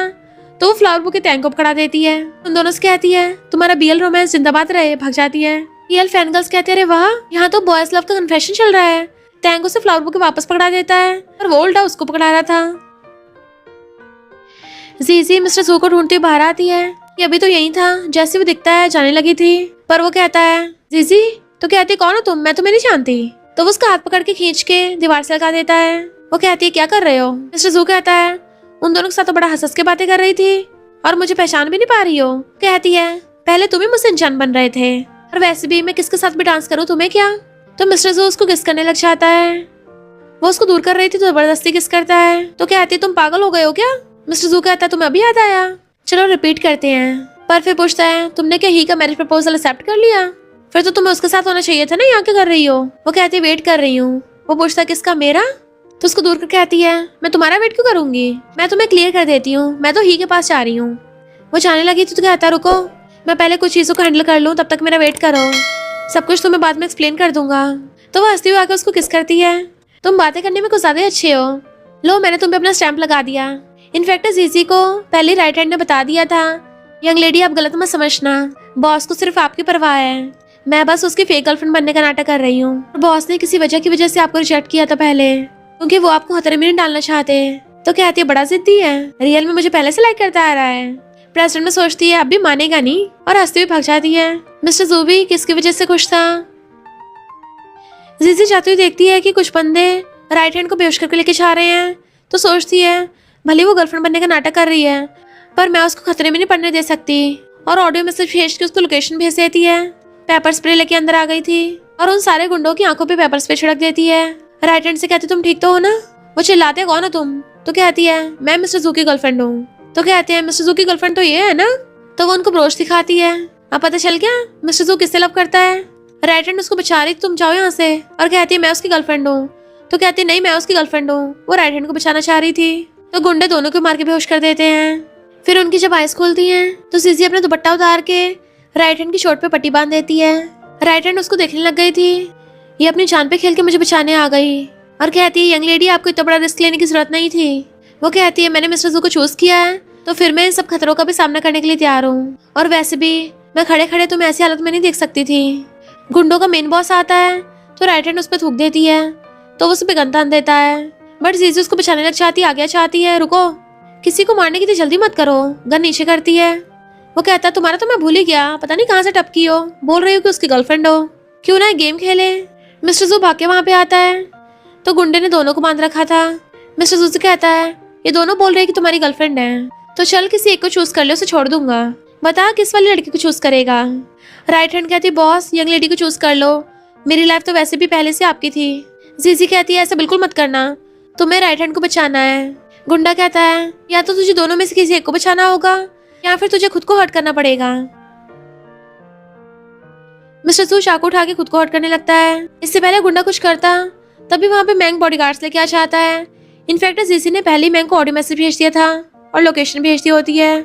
तो वो फ्लावर बुके टैंग को पकड़ा देती है। उन दोनों से कहती है तुम्हारा बीएल रोमांस जिंदाबाद रहे, भाग जाती है। बीएल फैन गर्ल्स कहते हैं वाह यहाँ तो बॉयज लव का कन्फेशन चल रहा है। टैंग उसे फ्लावर बुके वापस पकड़ा देता है और वो उल्टा उसको पकड़ा रहा था। जीजी मिस्टर जू को ढूंढती बाहर आती है। ये अभी तो यही था, जैसे वो दिखता है जाने लगी थी, पर वो कहता है जीजी तो कहती कौन हो तुम, मैं तुम्हें नहीं जानती। तो वो उसका हाथ पकड़ के खींच के दीवार से लगा देता है। वो कहती है क्या कर रहे हो। मिस्टर जू कहता है उन दोनों के साथ तो बड़ा हंस के बातें कर रही थी और मुझे पहचान भी नहीं पा रही हो। कहती है पहले तुम ही मुझसे अनजान बन रहे थे और वैसे भी मैं किसके साथ भी डांस करूँ तुम्हें क्या। तो मिस्टर जू उसको किस करने लग जाता है। वो उसको दूर कर रही थी तो जबरदस्ती किस करता है। तो कहती है तुम पागल हो गए हो क्या। मिस्टर जू कहता है तुम्हें अभी याद आया, चलो रिपीट करते हैं। पर फिर पूछता है तुमने क्या ही का मैरिज प्रपोजल एक्सेप्ट कर लिया, फिर तो तुम्हें उसके साथ होना चाहिए था ना, यहाँ क्या कर रही हो। वो कहती है वेट कर रही हूँ। वो पूछता है किसका, मेरा। तो उसको दूर कर कहती है मैं तुम्हारा वेट क्यों करूंगी, मैं तुम्हें क्लियर कर देती हूँ, मैं तो ही के पास जा रही हूँ। वो जाने लगी तो कहता रुको मैं पहले कुछ चीजों को हैंडल कर लूँ, तब तक मेरा वेट करो, सब कुछ तुम्हें बाद में एक्सप्लेन कर दूंगा। तो वो हंसती हुई आकर उसको किस करती है। तुम बातें करने में कुछ ज्यादा अच्छे हो, लो मैंने तुम पे अपना स्टैंप लगा दिया। इनफैक्ट जीजी को पहले राइट हैंड ने बता दिया था यंग लेडी आप गलत मत समझना, बॉस को सिर्फ आपकी परवाह है, मैं बस उसकी फेक गर्लफ्रेंड बनने का नाटक कर रही हूँ। बॉस ने किसी वजह की वजह से आपको रिजेक्ट किया था पहले, क्योंकि वो आपको खतरे में नहीं डालना चाहते। तो कहती है बड़ा जिद्दी है, रियल में मुझे पहले से लाइक करता आ रहा है। प्रेसिडेंट में सोचती है अब भी मानेगा नहीं और हंसती हुई भाग जाती है। मिस्टर जू भी किसकी वजह से खुश था। जीजी जाती हुई देखती है कि कुछ बंदे राइट हैंड को बेहोश करके लेके जा रहे हैं, तो सोचती है भले वो गर्लफ्रेंड बनने का नाटक कर रही है, पर मैं उसको खतरे में नहीं पड़ने दे सकती, और ऑडियो मैसेज भेज के उसको लोकेशन भेज देती है। पेपर स्प्रे लेके अंदर आ गई थी और उन सारे गुंडों की आंखों पे पेपर स्प्रे छिड़क देती है। राइट हैंड से कहती तुम ठीक तो हो ना? वो चिल्लाते कौन हो तुम? तो कहती है मैं मिस्टर जू की गर्लफ्रेंड हूँ। तो कहते हैं मिस्टर जू की गर्लफ्रेंड तो ये है ना? तो वो उनको ब्रोच दिखाती है। अब पता चल गया मिस्टर जू किससे लव करता है। राइट हैंड उसको बचा रही तुम जाओ यहाँ से, और कहती है मैं उसकी गर्लफ्रेंड हूँ। तो कहती है नहीं मैं उसकी गर्लफ्रेंड हूँ। वो राइट हैंड को बचाना चाह रही थी, तो गुंडे दोनों को मार के बेहोश कर देते हैं। फिर उनकी जब आइज खुलती हैं तो जीजी अपना दुपट्टा उतार के राइट हैंड की शर्ट पे पट्टी बांध देती है। राइट हैंड उसको देखने लग गई थी, ये अपनी जान पे खेल के मुझे बचाने आ गई, और कहती है यंग लेडी आपको इतना बड़ा रिस्क लेने की जरूरत नहीं थी। वो कहती है मैंने मिस्टर जू को चूज किया है, तो फिर मैं इन सब खतरों का भी सामना करने के लिए तैयार हूँ, और वैसे भी मैं खड़े खड़े तुम्हें ऐसी हालत में नहीं देख सकती थी। गुंडों का मेन बॉस आता है तो राइट हैंड उस पर थूक देती है, तो वो उस पर गन तान देता है, बट जीजी उसको बचाने लग चाहती है, आगे चाहती है रुको किसी को मारने की तो जल्दी मत करो। गन नीचे करती है। वो कहता है तुम्हारा तो मैं भूल ही गया, पता नहीं कहाँ से टपकी हो, बोल रही हो कि उसकी गर्लफ्रेंड हो, क्यों ना गेम खेले। मिस्टर जू भाग के वहाँ पे आता है, तो गुंडे ने दोनों को बांध रखा था। मिस्टर जू से कहता है ये दोनों बोल रहे हैं कि तुम्हारी गर्लफ्रेंड है, तो चल किसी एक को चूज कर ले, उसे छोड़ दूंगा, बता किस वाली लड़की को चूज करेगा। राइट हैंड कहती बॉस यंग लेडी को चूज कर लो, मेरी लाइफ तो वैसे भी पहले से आपकी थी। जीजी कहती है ऐसा बिल्कुल मत करना, तुम्हें राइट हैंड को बचाना है। गुंडा कहता है या तो तुझे दोनों में से किसी एक को बचाना होगा, या फिर तुझे खुद को हर्ट करना पड़ेगा। मिस्टर जू चाकू उठा के खुद को हर्ट करने लगता है। इससे पहले गुंडा कुछ करता तभी वहाँ पे मैंग बॉडीगार्ड्स लेके आ जाता है। इनफैक्ट जीजी ने पहले ही मैंग को ऑडियो मैसेज भेज दिया था और लोकेशन भेज दी होती है,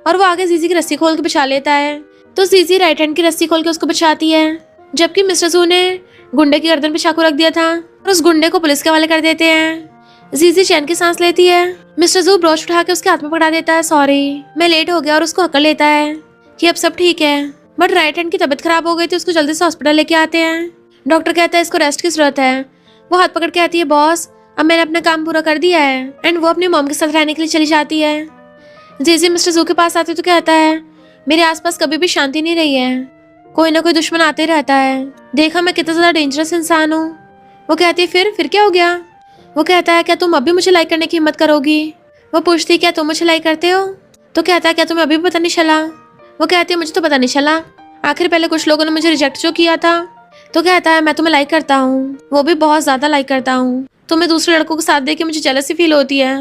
और वो आगे जीजी की रस्सी खोल के बचा लेता है। तो जीजी राइट हैंड की रस्सी खोल के उसको बचाती है, जबकि मिस्टर जू ने गुंडे की गर्दन पे चाकू रख दिया था और उस गुंडे को पुलिस के हवाले कर देते हैं। जीजी चैन की सांस लेती है। मिस्टर जू ब्रोच उठा के उसके हाथ में पकड़ा देता है, सॉरी मैं लेट हो गया, और उसको हकल लेता है कि अब सब ठीक है, बट राइट हैंड की तबीयत खराब हो गई थी, उसको जल्दी से हॉस्पिटल लेके आते हैं। डॉक्टर कहता है इसको रेस्ट की जरूरत है। वो हाथ पकड़ के आती है बॉस अब मैंने अपना काम पूरा कर दिया है, एंड वो अपनी मॉम के साथ रहने के लिए चली जाती है। जीजी मिस्टर जू के पास आते तो कहता है मेरे आसपास कभी भी शांति नहीं रही है, कोई ना कोई दुश्मन आते रहता है, देखा मैं कितना ज्यादा डेंजरस इंसान हूँ। वो कहती है फिर क्या हो गया? वो कहता है क्या तुम अभी मुझे लाइक करने की हिम्मत करोगी? वो पूछती है क्या तुम मुझे लाइक करते हो? तो कहता है क्या तुम्हें अभी भी पता नहीं चला? वो कहती है मुझे तो पता नहीं चला, आखिर पहले कुछ लोगों ने मुझे रिजेक्ट जो किया था। तो कहता है मैं तुम्हें लाइक करता हूँ, वो भी बहुत ज्यादा लाइक करता हूँ, तुम्हें दूसरे लड़कों के साथ देख के मुझे जेलसी फील होती है,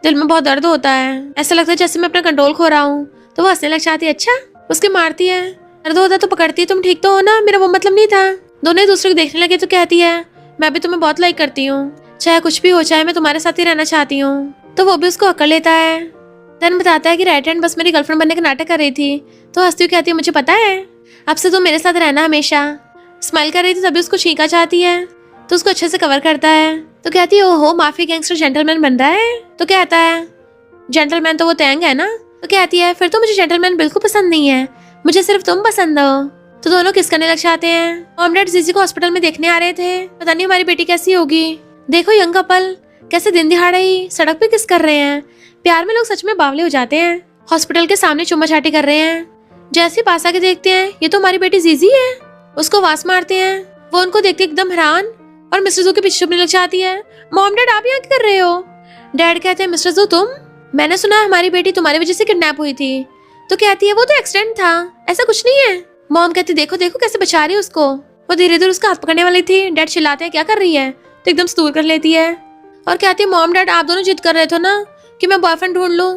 दिल में बहुत दर्द होता है, ऐसा लगता है जैसे मैं अपना कंट्रोल खो रहा हूँ। तो वो हंसने लग जाती है, अच्छा उसके मारती है, दर्द होता है तो पकड़ती है, तुम ठीक तो हो ना, मेरा वो मतलब नहीं था। दोनों एक दूसरे को देखने लगे तो कहती है मैं भी तुम्हें बहुत लाइक करती हूँ, चाहे कुछ भी हो चाहे मैं तुम्हारे साथ ही रहना चाहती हूँ। तो वो भी उसको अकड़ लेता है। देन बताता है कि राइट हैंड बस मेरी गर्लफ्रेंड बनने का नाटक कर रही थी। तो हंसती हुई कहती है मुझे पता है, अब से तुम मेरे साथ रहना हमेशा। स्माइल कर रही थी तभी उसको छींका चाहती है, तो उसको अच्छे से कवर करता है। तो कहती है ओहो माफी गैंगस्टर जेंटलमैन बन रहा है। तो कहता है जेंटलमैन तो वो तैंग है ना। तो कहती है फिर तो मुझे जेंटलमैन बिल्कुल पसंद नहीं है, मुझे सिर्फ तुम पसंद हो। तो दोनों किस करने लग जाते हैं। मॉम डैड जीजी को हॉस्पिटल में देखने आ रहे थे, पता नहीं हमारी बेटी कैसी होगी, देखो यंग कपल कैसे दिन दिहाड़े ही सड़क पे किस कर रहे हैं। प्यार में लोग सच में बावले हो जाते हैं। हॉस्पिटल के सामने चुम्मा चाटी कर रहे हैं। जैसे पास आके देखते हैं ये तो हमारी बेटी जीजी है, उसको वास मारते हैं। वो उनको देखते एकदम हैरान और मिस्टर जू के पीछे छुपने लग जाती है। मॉम डैड आप यहाँ क्या कर रहे हो? डैड कहते हैं मिस्टर जू तुम, मैंने सुना हमारी बेटी तुम्हारी वजह से किडनैप हुई थी। तो कहती है वो तो एक्सीडेंट था, ऐसा कुछ नहीं है। मॉम कहती देखो देखो कैसे बचा रही है उसको। वो धीरे धीरे उसका हाथ पकड़ने वाली थी। डैड चिल्लाते हैं क्या कर रही है, तो एकदम दूर कर लेती है और कहती है मॉम डैड आप दोनों जिद कर रहे थे ना कि मैं बॉयफ्रेंड ढूंढ लूं,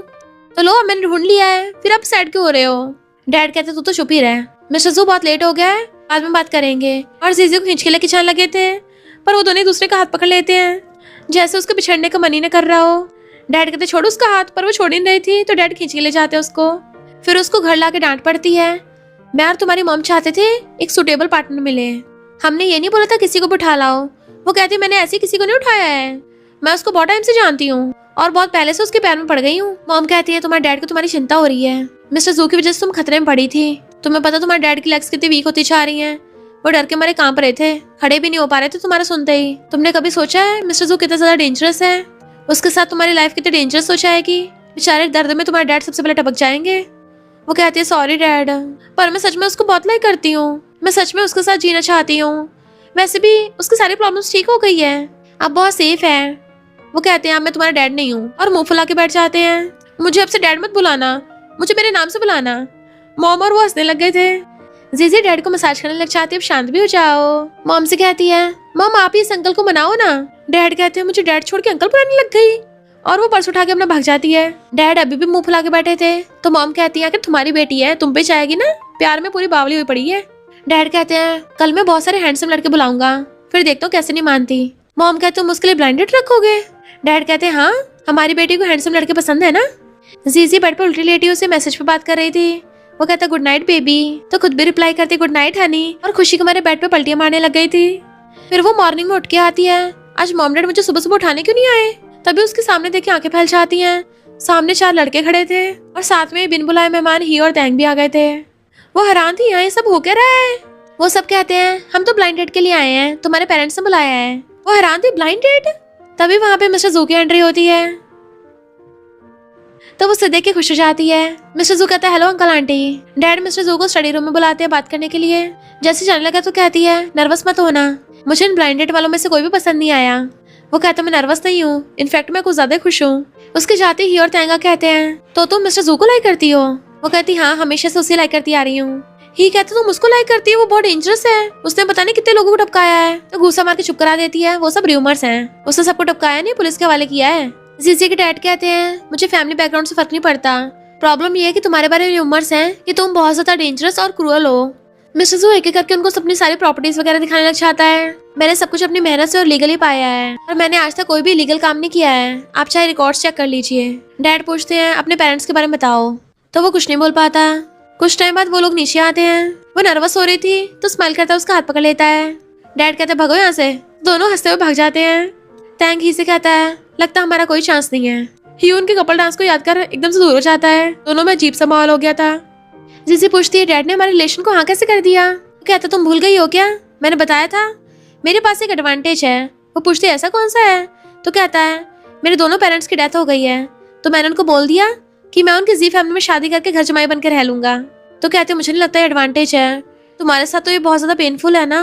तो लो मैंने ढूंढ लिया है, फिर आप साइड क्यों हो रहे हो? डैड कहते तू तो चुप ही रह, मिस्टर जू बहुत लेट हो गया है, बाद में बात करेंगे। और जीजी को खींच के लेके जाने लगे थे, पर वो दोनों दूसरे का हाथ पकड़ लेते हैं जैसे उसके बिछड़ने का मन ही न कर रहा हो। डैड कहते छोड़ो उसका हाथ, पर वो छोड़ ही नहीं रही थी, तो डैड खींच के ले जाते उसको। फिर उसको घर लाके डांट पड़ती है, मैं और तुम्हारी मॉम चाहते थे एक सुटेबल पार्टनर मिले, हमने ये नहीं बोला था किसी को भी उठा लाओ। वो कहती मैंने ऐसे किसी को नहीं उठाया है, मैं उसको बहुत टाइम से जानती हूँ और बहुत पहले से उसके पैर में पड़ गई हूँ। मॉम कहती है तुम्हारे डैड को तुम्हारी चिंता हो रही है, मिस्टर जू की वजह से तुम खतरे में पड़ी थी, तुम्हें पता तुम्हारे डैड की लेग्स कितनी वीक होती जा रही हैं, वो डर के मारे कांप रहे थे, खड़े भी नहीं हो पा रहे थे तुम्हारा सुनते ही। तुमने कभी सोचा है मिस्टर जू कितना ज्यादा डेंजरस है, उसके साथ तुम्हारी लाइफ कितनी डेंजरस हो जाएगी, बेचारे दर्द में तुम्हारे डैड सबसे पहले टपक जाएंगे। वो कहती है सॉरी डैड, पर मैं सच में उसको बहुत लाइक करती हूँ, मैं सच में उसके साथ जीना चाहती हूँ, वैसे भी उसकी सारी प्रॉब्लम्स ठीक हो गई है, अब बहुत सेफ है। वो कहते हैं अब मैं तुम्हारा डैड नहीं हूँ और मुंह फुला के बैठ जाते हैं। मुझे अब से डैड मत बुलाना, मुझे मेरे नाम से बुलाना। मॉम और वो हंसने लग गए थे। जीजी डैड को मसाज करने लग जाती है, अब शांत भी हो जाओ। मॉम से कहती है मॉम आप ही इस अंकल को मनाओ ना। डैड कहते हैं मुझे डैड छोड़ के अंकल बुलाने लग गई, और वो पर्स उठा के अपना भाग जाती है। डैड अभी भी मुंह फुला के बैठे थे, तो मॉम कहती है आखिर तुम्हारी बेटी है, तुम पे जाएगी ना, प्यार में पूरी बावली हुई पड़ी है। डैड कहते हैं कल मैं बहुत सारे हैंडसम लड़के बुलाऊंगा, फिर देखता हूँ कैसे नहीं मानती। मॉम कहते तुम उसके लिए ब्लाइंड डेट रखोगे। डैड कहते हैं हाँ, हमारी बेटी को हैंडसम लड़के पसंद है ना। जीजी बेड पर उल्टी लेटी उसे मैसेज पे बात कर रही थी। वो कहता गुड नाइट बेबी, तो खुद भी रिप्लाई करती गुड नाइट हनी, और खुशी को मेरे बेड पे पलटियां मारने लग गई थी। फिर वो मॉर्निंग में उठ के आती है, आज मॉम डैड मुझे सुबह सुबह उठाने क्यों नहीं आए। तभी उसके सामने देख के आंखें फैल जाती हैं। सामने 4 लड़के खड़े थे और साथ में बिन बुलाए मेहमान ही और तैंग भी आ गए थे। वो हैरान थी यहाँ ये सब हो क्या रहा है। वो सब कहते हैं हम तो ब्लाइंड डेट के लिए आए हैं, तुम्हारे पेरेंट्स ने बुलाया है। वो हैरान थी ब्लाइंड डेट। तभी वहाँ पे मिस्टर जू की एंट्री होती है, तो वो उसे देख के खुश हो जाती है। मिस्टर जू कहता है hello uncle aunty. Dad mister जू को स्टडी रूम में बुलाते हैं बात करने के लिए। जैसे जाने लगा तो कहती है नर्वस मत होना, मुझे इन ब्लाइंड डेट वालों में से कोई भी पसंद नहीं आया। वो कहता मैं नर्वस नहीं हूँ, इनफैक्ट मैं कुछ ज्यादा खुश हूँ। उसके जाते ही और तैंगा कहते हैं तो तुम मिस्टर जू को लाइक करती हो। वो कहती हाँ, हमेशा से उसे लाइक करती आ रही हूँ। ही कहते तुम उसको लाइक करती है, वो बहुत डेंजरस है, उसने पता नहीं कितने लोगों को टपकाया है। तो गुस्सा मार के चुप करा देती है, वो सब रूमर्स हैं, उसने सबको टपकाया नहीं, पुलिस के हवाले किया है। जीजी के डैड कहते हैं मुझे फैमिली बैकग्राउंड से फर्क नहीं पड़ता, प्रॉब्लम ये है कि तुम्हारे बारे में रूमर्स हैं कि तुम बहुत ज्यादा डेंजरस और क्रूअल हो। मिस्टर जू एक एक करके उनको अपनी सारी प्रॉपर्टीज वगैरह दिखाने लग जाता है। मैंने सब कुछ अपनी मेहनत से और लीगली पाया है, और मैंने आज तक कोई भी लीगल काम नहीं किया है, आप चाहे रिकॉर्ड्स चेक कर लीजिए। डैड पूछते हैं अपने पेरेंट्स के बारे में बताओ, तो वो कुछ नहीं बोल पाता। कुछ टाइम बाद वो लोग नीचे आते हैं। वो नर्वस हो रही थी तो स्माइल करता उसका हाथ पकड़ लेता है। डैड कहते भागो यहाँ से, दोनों हंसते हुए भाग जाते हैं। टैंक ही से कहता है लगता हमारा कोई चांस नहीं है। ही उनके कपल डांस को याद कर एकदम से दूर हो जाता है, दोनों में अजीब सा माहौल हो गया था। जीजी पूछती है डैड ने हमारे रिलेशन को हाँ कैसे कर दिया। कहता तुम भूल गई हो क्या, मैंने बताया था मेरे पास एक एडवांटेज है। वो पूछती है ऐसा कौन सा है। तो कहता है मेरे दोनों पेरेंट्स की डेथ हो गई है, तो मैंने उनको बोल दिया कि मैं उनकी जी फैमिली में शादी करके घर जमाई बनकर रह लूंगा। तो कहते मुझे नहीं लगता एडवांटेज है, तुम्हारे साथ तो ये बहुत ज्यादा पेनफुल है ना।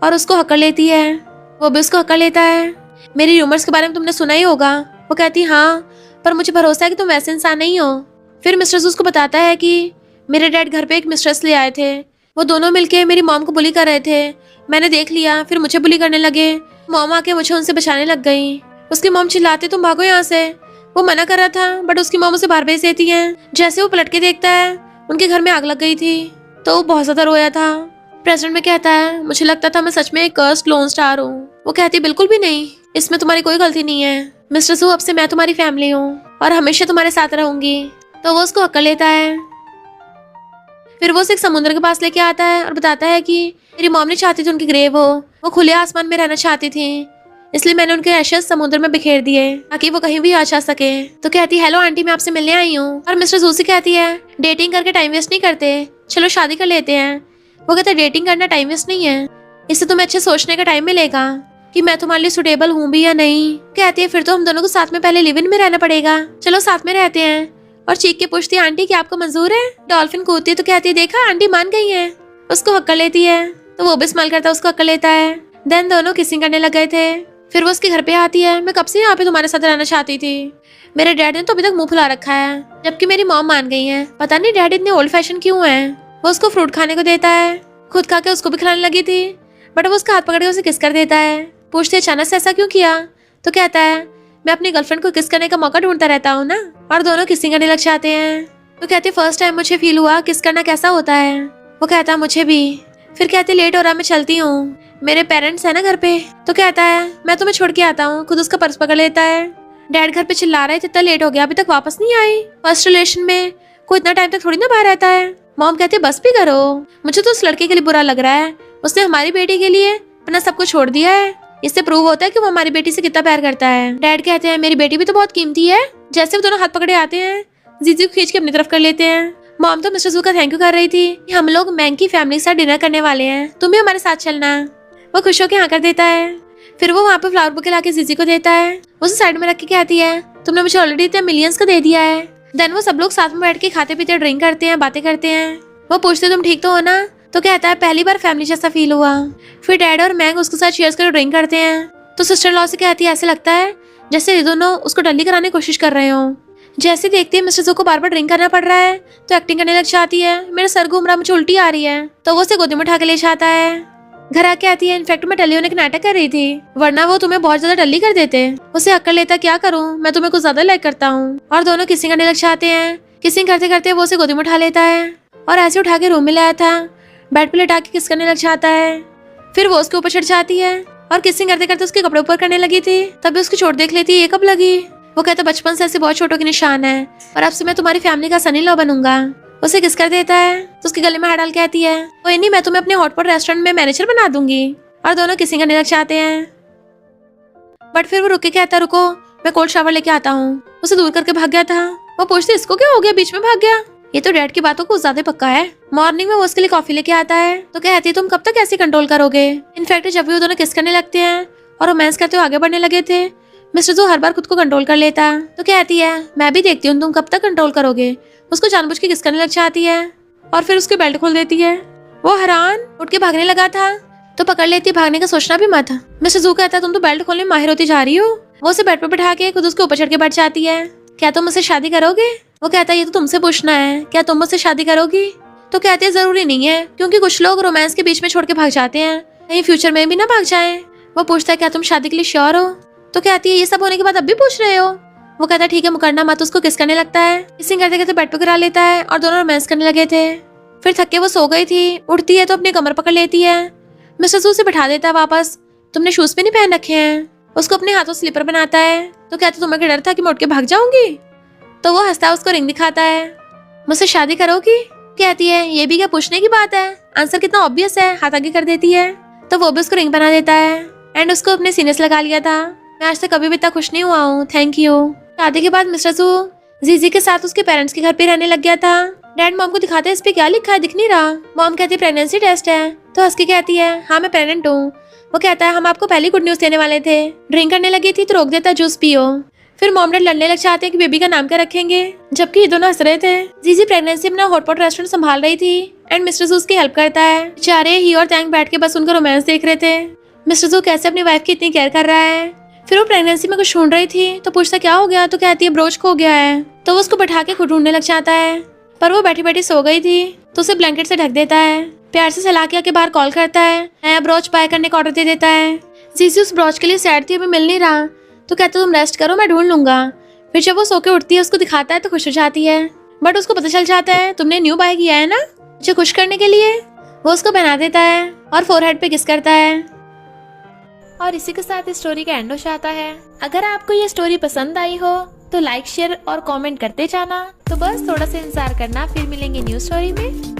और उसको हकड़ लेती है, वो भी उसको हकड़ लेता है। मेरी रूमर्स के बारे में तुमने सुना ही होगा। वो कहती हाँ, पर मुझे भरोसा है कि तुम वैसे इंसान नहीं हो। फिर मिस्टर उसको बताता है कि मेरे डैड घर पे एक मिस्ट्रेस ले आए थे, वो दोनों मिलके मेरी मॉम को बुली कर रहे थे, मैंने देख लिया, फिर मुझे बुली करने लगे। मॉम आके मुझे उनसे बचाने लग गई। उसकी मॉम चिल्लाती तुम भागो यहाँ से। वो मना कर रहा था बट उसकी मॉम उसे बाहर भेज देती है। जैसे वो पलट के देखता है उनके घर में आग लग गई थी, तो वो बहुत ज्यादा रोया था। प्रेसिडेंट में कहता है मुझे लगता था मैं सच में एक कर्स्ड लोन स्टार हूँ। वो कहती बिल्कुल भी नहीं, इसमें तुम्हारी कोई गलती नहीं है मिस्टर सू, अब से मैं तुम्हारी फैमिली हूँ और हमेशा तुम्हारे साथ रहूंगी। तो वो उसको हकड़ लेता है। फिर वो उसे एक समुद्र के पास लेके आता है और बताता है कि मेरी मॉम ने चाहती थी उनकी ग्रेव हो, वो खुले आसमान में रहना चाहती थी, इसलिए मैंने उनके एशेस समुद्र में बिखेर दिए ताकि वो कहीं भी आ जा सके। तो कहती हेलो आंटी, मैं आपसे मिलने आई हूँ। और मिस्टर जूसी कहती है डेटिंग करके टाइम वेस्ट नहीं करते, चलो शादी कर लेते हैं। वो कहता है डेटिंग करना टाइम वेस्ट नहीं है, इससे तुम्हें अच्छे सोचने का टाइम मिलेगा कि मैं तुम्हारे लिए सुटेबल हूँ भी या नहीं। कहती है फिर तो हम दोनों को साथ में पहले लिव इन में रहना पड़ेगा, चलो साथ में रहते हैं। और चीख के पूछती है आंटी क्या आपको मंजूर है। डॉल्फिन कूदती तो कहती है देखा आंटी मान गई है। उसको हक्का लेती है तो वो भी स्माइल करता है, उसको हक्का लेता है। देन दोनों किसिंग करने लग गए थे। फिर वो उसके घर पे आती है, मैं कब से यहाँ पे तुम्हारे साथ रहना चाहती थी, मेरे डैड ने तो अभी तक मुंह फुला रखा है, जबकि मेरी मॉम मान गई है, पता नहीं डैड इतने ओल्ड फैशन क्यों है। वो उसको फ्रूट खाने को देता है, खुद खा के उसको भी खिलाने लगी थी, बट वो उसका हाथ पकड़ के उसे किस कर देता है। पूछते अचानक से ऐसा क्यों किया। तो कहता है मैं अपनी गर्लफ्रेंड को किस करने का मौका ढूंढता रहता हूँ ना। और दोनों किसिंग करने लग जाते हैं। तो कहते फर्स्ट टाइम मुझे फील हुआ किस करना कैसा होता है। वो कहता मुझे भी। फिर कहते लेट हो रहा, मैं चलती हूँ, मेरे पेरेंट्स है ना घर पे। तो कहता है मैं तुम्हें छोड़ के आता हूँ, खुद उसका पर्स पकड़ लेता है। डैड घर पे चिल्ला रहे थे इतना लेट हो गया, अभी तक वापस नहीं आई। फर्स्ट रिलेशन में कोई इतना टाइम तक थोड़ी ना बाहर रहता है। मॉम कहती है बस भी करो, मुझे तो उस लड़के के लिए बुरा लग रहा है, उसने हमारी बेटी के लिए अपना सब कुछ छोड़ दिया है, इससे प्रूव होता है कि वो हमारी बेटी से कितना प्यार करता है। डैड कहते हैं मेरी बेटी भी तो बहुत कीमती है। जैसे वो दोनों हाथ पकड़े आते हैं, जीजी को खींच के अपनी तरफ कर लेते हैं। मॉम तो मिस्टर जू का थैंक यू कर रही थी कि हम लोग मैंग की फैमिली के साथ डिनर करने वाले हैं, तुम भी हमारे साथ चलना। वो खुश होकर हाँ कर देता है। फिर वो वहाँ पे फ्लावर बुके लाके जीजी को देता है, उसे साइड में रख के कहती है तुमने मुझे ऑलरेडी इतने मिलियंस का दे दिया है। देन वो सब लोग साथ में बैठ के खाते पीते ड्रिंक करते हैं, बातें करते हैं। वो पूछते तुम ठीक तो हो ना। तो कहता है पहली बार फैमिली जैसा फील हुआ। फिर डैड और मैंग उसके साथ चीयर्स कर ड्रिंक करते हैं। तो सिस्टर लॉ से कहती है ऐसे लगता है जैसे ये दोनों उसको डल्ली कराने की कोशिश कर रहे हो। जैसे देखते हैं मिस्टर जू को बार बार ड्रिंक करना पड़ रहा है तो एक्टिंग करने लग जाती है। मेरा सर घूम रहा, मुझे उल्टी आ रही है। तो वो उसे गोदी में उठा के ले जाता है। घर आके आती है इनफैक्ट मैं टल्ली होने का नाटक कर रही थी, वरना वो तुम्हें बहुत ज्यादा टल्ली कर देते। उसे अक्ल लेता क्या करूं, मैं तुम्हें कुछ ज्यादा लाइक करता हूँ। और दोनों किसिंग करने लग जाते हैं। किसिंग करते करते वो उसे गोदी में उठा लेता है और ऐसे उठा के रूम में लाया था, बेड पे लेटा के किस करने लग जाता है। फिर वो उसके ऊपर चढ़ जाती है और किसिंग करते करते उसके कपड़े ऊपर करने लगी थी। तभी उसकी चोट देख लेती है, ये कब लगी। वो कहता बचपन से ऐसे बहुत चोटों के निशान है और अब से मैं तुम्हारी फैमिली का सनी लॉ बनूंगा। उसे किस कर देता है तो उसके गले में हाथ डाल कहती है कोई नहीं, मैं तुम्हें अपने हॉटपॉट रेस्टोरेंट में मैनेजर बना दूंगी। और दोनों किसिंग करने लग जाते हैं। बट फिर वो रुक के कहता रुको, मैं कोल्ड शावर लेके आता हूँ। उसे दूर करके भाग गया था। वो पूछती इसको क्या हो गया, बीच में भाग गया। ये तो डैड की बातों को ज्यादा पक्का है। मॉर्निंग में वो उसके लिए कॉफी लेके आता है तो कहती है तुम कब तक ऐसे कंट्रोल करोगे। इनफैक्ट जब भी वो दोनों किस करने लगते हैं और रोमांस करते हुए आगे बढ़ने लगे थे, मिस्टर जू हर बार खुद को कंट्रोल कर लेता। तो कहती है मैं भी देखती हूँ तुम कब तक कंट्रोल करोगे। उसको जानबूझ के किस करने लग जाती है और फिर उसकी बेल्ट खोल देती है। वो हैरान उठ के भागने लगा था तो पकड़ लेती, भागने का सोचना भी मत। मिस्टर जू कहता तुम तो बेल्ट खोलने में माहिर होती जा रही हो। वो उसे बेड पर बैठा के खुद उसके ऊपर चढ़ के बैठ जाती है। क्या तुम मुझसे शादी करोगे। वो कहता है ये तो तुमसे पूछना है, क्या तुम मुझसे शादी करोगी। तो कहते हैं जरूरी नहीं है, क्योंकि कुछ लोग रोमांस के बीच में छोड़ के भाग जाते हैं, कहीं फ्यूचर में भी ना भाग जाएं। वो पूछता है क्या तुम शादी के लिए श्योर हो। तो कहती है ये सब होने के बाद अब भी पूछ रहे हो। वो कहता है ठीक है मुकरना मत। उसको किस करने लगता है, किसिंग करते करते बेड पर गिरा लेता है और दोनों रोमांस करने लगे थे। फिर थक के वो सो गई थी। उठती है तो अपनी कमर पकड़ लेती है। मिस्टर जू से बिठा देता है वापस। तुमने शूज भी नहीं पहन रखे हैं। उसको अपने हाथों स्लीपर बनाता है तो कहता तुम्हें क्या डर था कि मैं उठ के भाग जाऊंगी। तो वो हंसता है, उसको रिंग दिखाता है। मुझसे शादी करोगी। कहती है ये भी क्या पूछने की बात है, आंसर कितना ऑब्वियस है। हाथ आगे कर देती है तो वो भी उसको रिंग बना देता है एंड उसको अपने सीने से लगा लिया था। मैं आज तक कभी भी इतना खुश नहीं हुआ हूँ, थैंक यू। शादी के बाद मिस्टर जू जीजी के साथ उसके पेरेंट्स के घर पे रहने लग गया था। डैड मॉम को दिखाते हैं इस पे क्या लिखा है, दिख नहीं रहा। मॉम कहती है प्रेगनेंसी टेस्ट है। तो हंस के कहती है हाँ मैं प्रेग्नेंट हूँ। वो कहता है हम आपको पहली गुड न्यूज देने वाले थे। ड्रिंक करने लगी थी तो रोक देता जूस पियो। फिर मॉम डैड लड़ने लग जाते हैं कि बेबी का नाम क्या रखेंगे, जबकि ये दोनों हंस रहे थे। जीजी प्रेगनेंसी अपना हॉटपॉट रेस्टोरेंट संभाल रही थी एंड मिस्टर जू उसकी हेल्प करता है। बेचारे ही और टैंक बैठ के बस उनका रोमांस देख रहे थे। मिस्टर जू कैसे अपनी वाइफ की इतनी केयर कर रहा है। फिर वो प्रेगनेंसी में कुछ ढूंढ रही थी तो पूछता क्या हो गया। तो कहती है ब्रोच खो गया है। तो वो उसको बैठा के खुद ढूंढने लग जाता है, पर वो बैठी बैठी सो गई थी तो उसे ब्लैंकेट से ढक देता है। प्यार से सलाह के आके बाहर कॉल करता है, नया ब्रोच बाय करने का ऑर्डर दे देता है। जीजी उस ब्रोच के लिए सैड थी, अभी मिल नहीं रहा। तो कहता तुम रेस्ट करो, मैं ढूंढ लूंगा। फिर जब वो सो के उठती है उसको दिखाता है तो खुश हो जाती है, बट उसको पता चल जाता है तुमने न्यू बाय किया है ना मुझे खुश करने के लिए। वो उसको पहना देता है और फोरहेड पे किस करता है। और इसी के साथ इस स्टोरी का एंड हो जाता है। अगर आपको ये स्टोरी पसंद आई हो तो लाइक शेयर और कमेंट करते जाना। तो बस थोड़ा सा इंतजार करना, फिर मिलेंगे न्यू स्टोरी में।